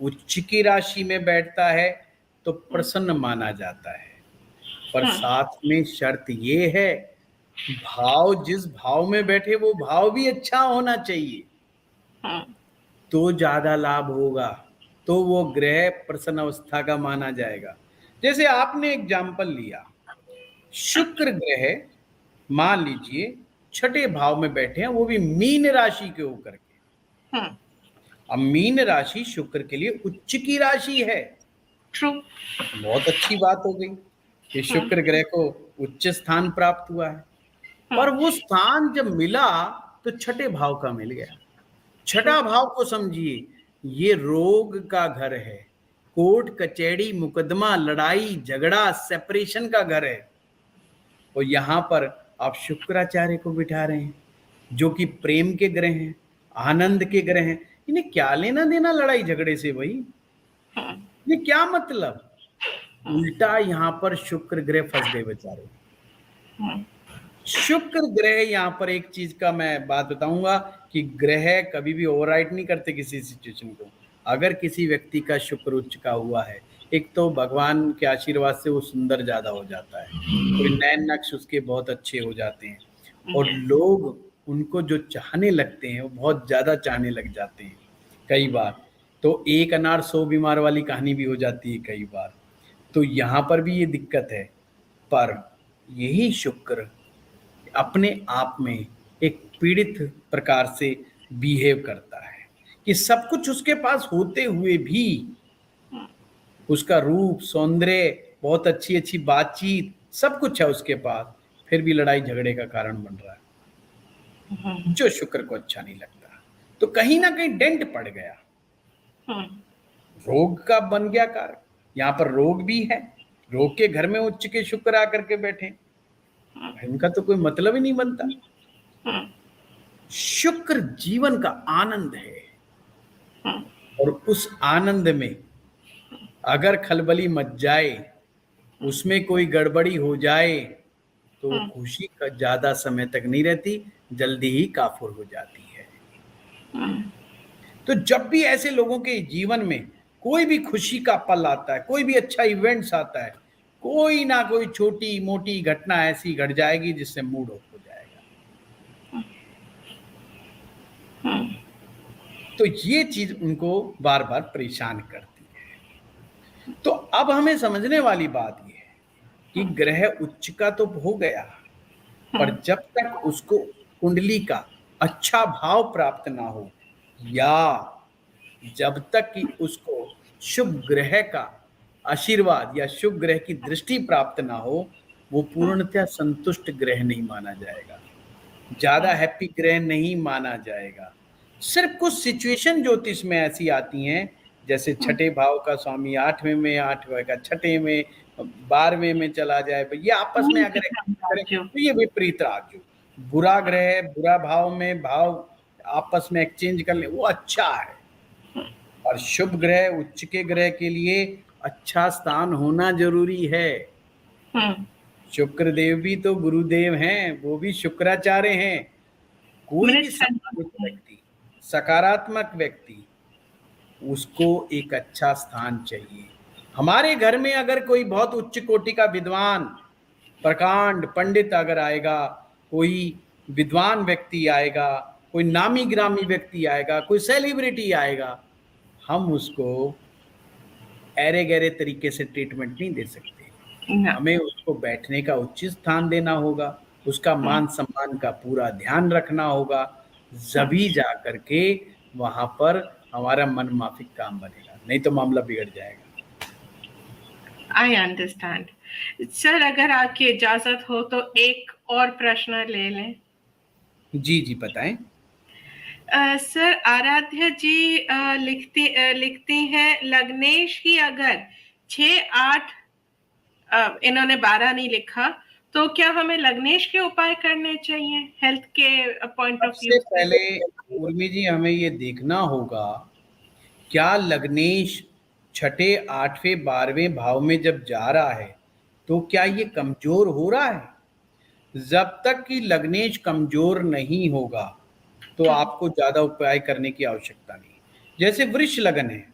उच्च की राशि में बैठता है तो प्रसन्न माना जाता है। पर साथ में शर्त ये है, भाव जिस भाव में बैठे वो भाव भी अच्छा होना चाहिए तो ज्यादा लाभ होगा, तो वो ग्रह प्रसन्न अवस्था का माना जाएगा। जैसे आपने एग्जाम्पल लिया, शुक्र ग्रह मान लीजिए 6ठे भाव में बैठे हैं, वो भी मीन राशि के होकर के। अब मीन राशि शुक्र के लिए उच्च की राशि है। बहुत अच्छी बात हो गई कि शुक्र ग्रह को उच्च स्थान प्राप्त हुआ है। पर वो स्थान जब मिला तो 6ठे भाव का मिल गया। 6ठा भाव को समझिए, ये रोग का घर है, कोर्ट कचहरी मुकदमा लड़ाई झगड़ा सेपरेशन का घर है। और यहाँ पर आप शुक्राचार्य को बिठा रहे हैं जो कि प्रेम के ग्रह हैं, आनंद के ग्रह हैं। इन्हें क्या लेना देना लड़ाई झगड़े से भाई, ये क्या मतलब। उल्टा यहाँ पर शुक्र ग्रह फंस गए बेचारे। शुक्र ग्रह यहाँ पर एक चीज का मैं बात बताऊंगा कि ग्रह कभी भी ओवरराइट नहीं करते किसी सिचुएशन को। अगर किसी व्यक्ति का शुक्र उच्च का हुआ है, एक तो भगवान के आशीर्वाद से वो सुंदर ज्यादा हो जाता है, कोई नैन नक्श उसके बहुत अच्छे हो जाते हैं और लोग उनको जो चाहने लगते हैं वो बहुत ज्यादा चाहने लग जाते हैं। कई बार तो एक अनार 100 बीमार वाली कहानी भी हो जाती है कई बार। तो यहाँ पर भी ये दिक्कत है। पर यही शुक्र अपने आप में एक पीड़ित प्रकार से बिहेव करता है कि सब कुछ उसके पास होते हुए भी उसका रूप, सौंदर्य, बहुत अच्छी अच्छी बातचीत, सब कुछ है उसके पास, फिर भी लड़ाई झगड़े का कारण बन रहा है, जो शुक्र को अच्छा नहीं लगता। तो कहीं ना कहीं डेंट पड़ गया, रोग का बन गया कारक। यहाँ पर रोग भी है, रोग के घर में उच्च के शुक्र आकर के बैठे, इनका तो कोई मतलब ही नहीं बनता। शुक्र जीवन का आनंद है, और उस आनंद में अगर खलबली मच जाए, उसमें कोई गड़बड़ी हो जाए, तो खुशी का ज्यादा समय तक नहीं रहती, जल्दी ही काफुर हो जाती है। तो जब भी ऐसे लोगों के जीवन में कोई भी खुशी का पल आता है, कोई भी अच्छा इवेंट्स आता है, कोई ना कोई छोटी मोटी घटना ऐसी घट जाएगी जिससे मूड ऑफ हो जाएगा। तो ये चीज उनको बार बार परेशान करती है। तो अब हमें समझने वाली बात ये है कि ग्रह उच्च का तो हो गया, पर जब तक उसको कुंडली का अच्छा भाव प्राप्त ना हो, या जब तक कि उसको शुभ ग्रह का आशीर्वाद या शुभ ग्रह की दृष्टि प्राप्त ना हो, वो पूर्णतः संतुष्ट ग्रह नहीं माना जाएगा, ज्यादा हैप्पी ग्रह नहीं माना जाएगा। सिर्फ कुछ सिचुएशन ज्योतिष में ऐसी आती हैं, जैसे छठे भाव का स्वामी आठवें में, आठवें का छठे में, 12वें में चला जाए, ये आपस में अगर करें तो ये विपरीत राजयोग, बुरा ग्रह बुरा भाव में भाव आपस में एक्सचेंज कर ले, वो अच्छा है। और शुभ ग्रह उच्च के ग्रह के लिए अच्छा स्थान होना जरूरी है। शुक्र देव भी तो गुरुदेव हैं, वो भी शुक्राचार्य हैं। कोई भी व्यक्ति, सकारात्मक व्यक्ति, उसको एक अच्छा स्थान चाहिए। हमारे घर में अगर कोई बहुत उच्च कोटि का विद्वान, प्रकांड पंडित अगर आएगा, कोई विद्वान व्यक्ति आएगा, कोई नामी ग्रामी व्यक्ति आएगा, कोई सेलिब्रिटी आएगा, हम उसको ऐरे गहरे तरीके से ट्रीटमेंट नहीं दे सकते। हमें उसको बैठने का उचित स्थान देना होगा, उसका मान सम्मान का पूरा ध्यान रखना होगा, जभी जा करके वहां पर हमारा मन माफिक काम बनेगा, नहीं तो मामला बिगड़ जाएगा। I understand sir. अगर आपकी इजाजत हो तो एक और प्रश्न ले लें। जी जी बताएं। सर आराध्या जी लिखती हैं, लग्नेश ही अगर 6-8, इन्होंने 12 नहीं लिखा, तो क्या हमें लग्नेश के उपाय करने चाहिए हेल्थ के पॉइंट ऑफ व्यू? सबसे पहले उर्मी जी हमें ये देखना होगा, क्या लग्नेश छठे, आठवें, 12वें भाव में जब जा रहा है तो क्या ये कमजोर हो रहा है? जब तक कि लग्नेश कमजोर नहीं होगा तो आपको ज्यादा उपाय करने की आवश्यकता नहीं। जैसे वृष लगन है,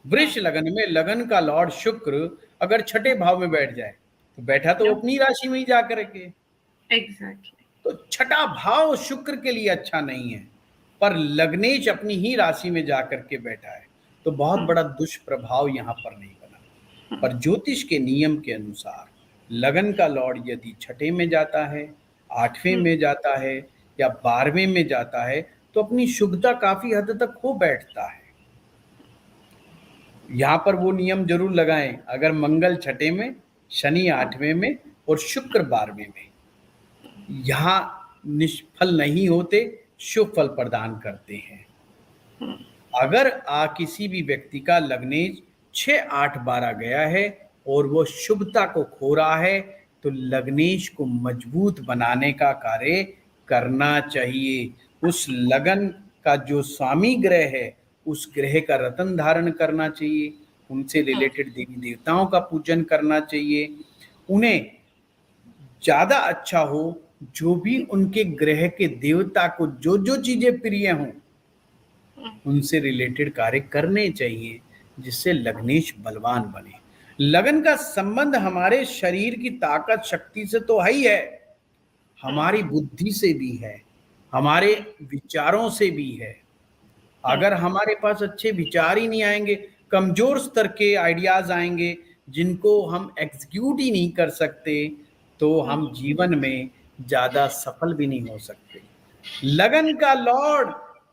वृष लगन में लगन का लॉर्ड शुक्र अगर छठे भाव में बैठ जाए तो बैठा तो अपनी राशि में ही जा करके। एग्जैक्टली। तो छठा भाव शुक्र के लिए अच्छा नहीं है, पर लग्नेश अपनी ही राशि में जाकर के बैठा है, तो बहुत बड़ा दुष्प्रभाव यहाँ पर नहीं बना। पर ज्योतिष के नियम के अनुसार लगन का लॉर्ड यदि छठे में जाता है, आठवें में जाता है या 12वें में जाता है, तो अपनी शुभता काफी हद तक हो बैठता है। यहाँ पर वो नियम जरूर लगाएं, अगर मंगल छठे में, शनि आठवें में और शुक्र 12वें में, यहाँ निष्फल नहीं होते, शुभ फल प्रदान करते हैं। अगर किसी भी व्यक्ति का लग्नेश 6, 8, 12 गया है और वो शुभता को खो रहा है, तो लग्नेश को मजबूत बनाने का कार्य करना चाहिए। उस लगन का जो स्वामी ग्रह है, उस ग्रह का रत्न धारण करना चाहिए, उनसे रिलेटेड देवी देवताओं का पूजन करना चाहिए। उन्हें ज्यादा अच्छा हो, जो भी उनके ग्रह के देवता को जो जो चीजें प्रिय हों, उनसे रिलेटेड कार्य करने चाहिए, जिससे लग्नेश बलवान बने। लगन का संबंध हमारे शरीर की ताकत शक्ति से तो है ही है, हमारी बुद्धि से भी है, हमारे विचारों से भी है। अगर हमारे पास अच्छे विचार ही नहीं आएंगे, कमजोर स्तर के आइडियाज आएंगे, जिनको हम एग्जीक्यूट ही नहीं कर सकते, तो हम जीवन में ज्यादा सफल भी नहीं हो सकते। लगन का लॉर्ड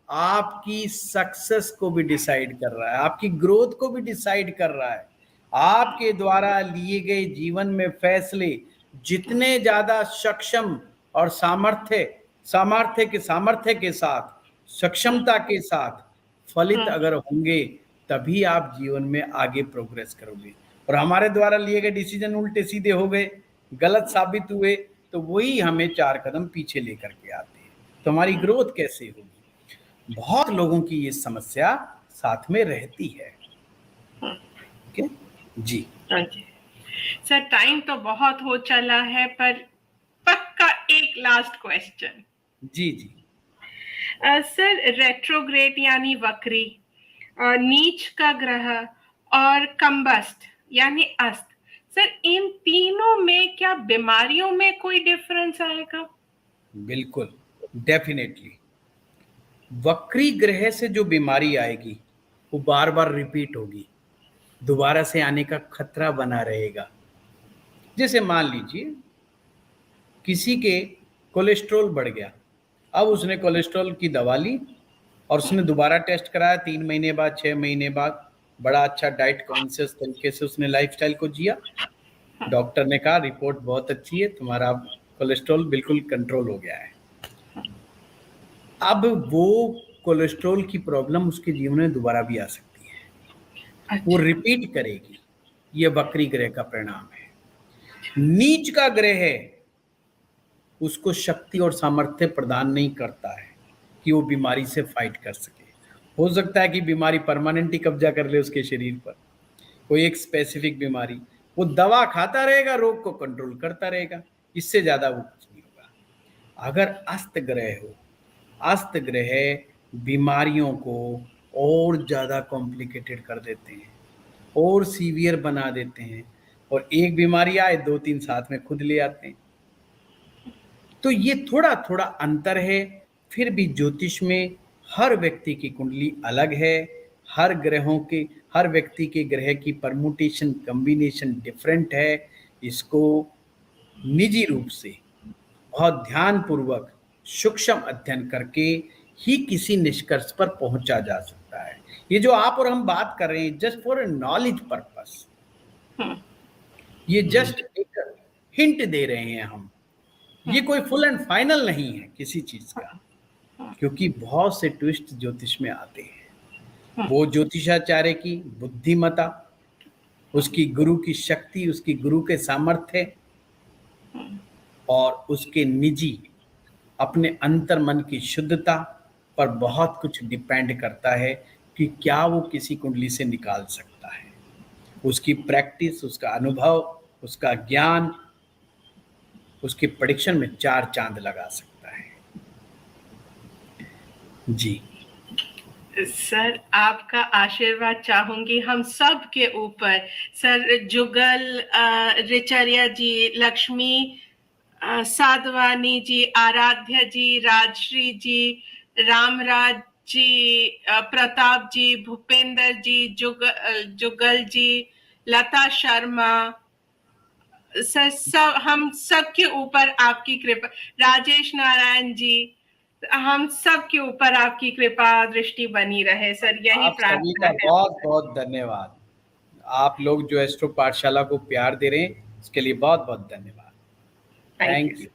आपकी सक्सेस को भी डिसाइड कर रहा है, आपकी ग्रोथ को भी डिसाइड कर रहा है। आपके द्वारा लिए गए जीवन में फैसले जितने ज्यादा सक्षम और सामर्थ्य के साथ, सक्षमता के साथ फलित अगर होंगे, तभी आप जीवन में आगे प्रोग्रेस करोगे। और हमारे द्वारा लिए गए डिसीजन उल्टे सीधे हो गए, गलत साबित हुए, तो वही हमें 4 कदम पीछे लेकर के आते हैं। तो हमारी ग्रोथ कैसे होगी? बहुत लोगों की ये समस्या साथ में रहती है। ओके जी। सर टाइम तो बहुत हो चला है, पर पक्का एक लास्ट क्वेश्चन। जी जी। सर रेट्रोग्रेड यानी वक्री, नीच का ग्रह और कंबस्ट यानी अस्त, सर इन तीनों में क्या बीमारियों में कोई डिफरेंस आएगा? बिल्कुल, डेफिनेटली। वक्री ग्रह से जो बीमारी आएगी वो बार बार रिपीट होगी, दोबारा से आने का खतरा बना रहेगा। जैसे मान लीजिए किसी के कोलेस्ट्रॉल बढ़ गया, अब उसने कोलेस्ट्रॉल की दवा ली और उसने दोबारा टेस्ट कराया 3 महीने बाद, 6 महीने बाद, बड़ा अच्छा डाइट कॉन्शियस तरीके से उसने लाइफस्टाइल को जिया। डॉक्टर ने कहा रिपोर्ट बहुत अच्छी है, तुम्हारा कोलेस्ट्रॉल बिल्कुल कंट्रोल हो गया है। अब वो कोलेस्ट्रॉल की प्रॉब्लम उसके जीवन में दोबारा भी आ सकती है, वो रिपीट करेगी। ये वक्री ग्रह का परिणाम है। नीच का ग्रह है, उसको शक्ति और सामर्थ्य प्रदान नहीं करता है कि वो बीमारी से फाइट कर सके। हो सकता है कि बीमारी परमानेंट ही कब्जा कर ले उसके शरीर पर, कोई एक स्पेसिफिक बीमारी, वो दवा खाता रहेगा, रोग को कंट्रोल करता रहेगा, इससे ज्यादा वो कुछ नहीं होगा। अगर अस्त ग्रह हो, अस्त ग्रह बीमारियों को और ज्यादा कॉम्प्लिकेटेड कर देते हैं और सीवियर बना देते हैं, और एक बीमारी आए 2-3 साथ में खुद ले आते हैं। तो ये थोड़ा थोड़ा अंतर है। फिर भी ज्योतिष में हर व्यक्ति की कुंडली अलग है, हर व्यक्ति के ग्रह की परमुटेशन कॉम्बिनेशन डिफरेंट है। इसको निजी रूप से बहुत ध्यान पूर्वक सूक्ष्म अध्ययन करके ही किसी निष्कर्ष पर पहुंचा जा सकता है। ये जो आप और हम बात कर रहे हैं जस्ट फॉर नॉलेज पर्पस, ये जस्ट एक हिंट दे रहे हैं हम, ये कोई फुल एंड फाइनल नहीं है किसी चीज का, क्योंकि बहुत से ट्विस्ट ज्योतिष में आते हैं। वो ज्योतिषाचार्य की बुद्धिमता, उसकी गुरु की शक्ति, उसकी गुरु के सामर्थ्य और उसके निजी अपने अंतर मन की शुद्धता पर बहुत कुछ डिपेंड करता है कि क्या वो किसी कुंडली से निकाल सकता है। उसकी प्रैक्टिस, उसका अनुभव, उसका ज्ञान उसके प्रेडिक्शन में 4 चांद लगा सकता है। जी सर आपका आशीर्वाद चाहूंगी हम सब के ऊपर। सर जुगल रिचर्या जी, लक्ष्मी साधवानी जी, आराध्या जी, राजश्री जी, रामराज जी, प्रताप जी, भूपेंद्र जी, जुगल जी, लता शर्मा, सर सब हम सब के ऊपर आपकी कृपा, राजेश नारायण जी, हम सब के ऊपर आपकी कृपा दृष्टि बनी रहे सर, यही आप सभी का बहुत बहुत धन्यवाद। आप लोग जो एस्ट्रो पाठशाला को प्यार दे रहे हैं, इसके लिए बहुत बहुत धन्यवाद। Thank you.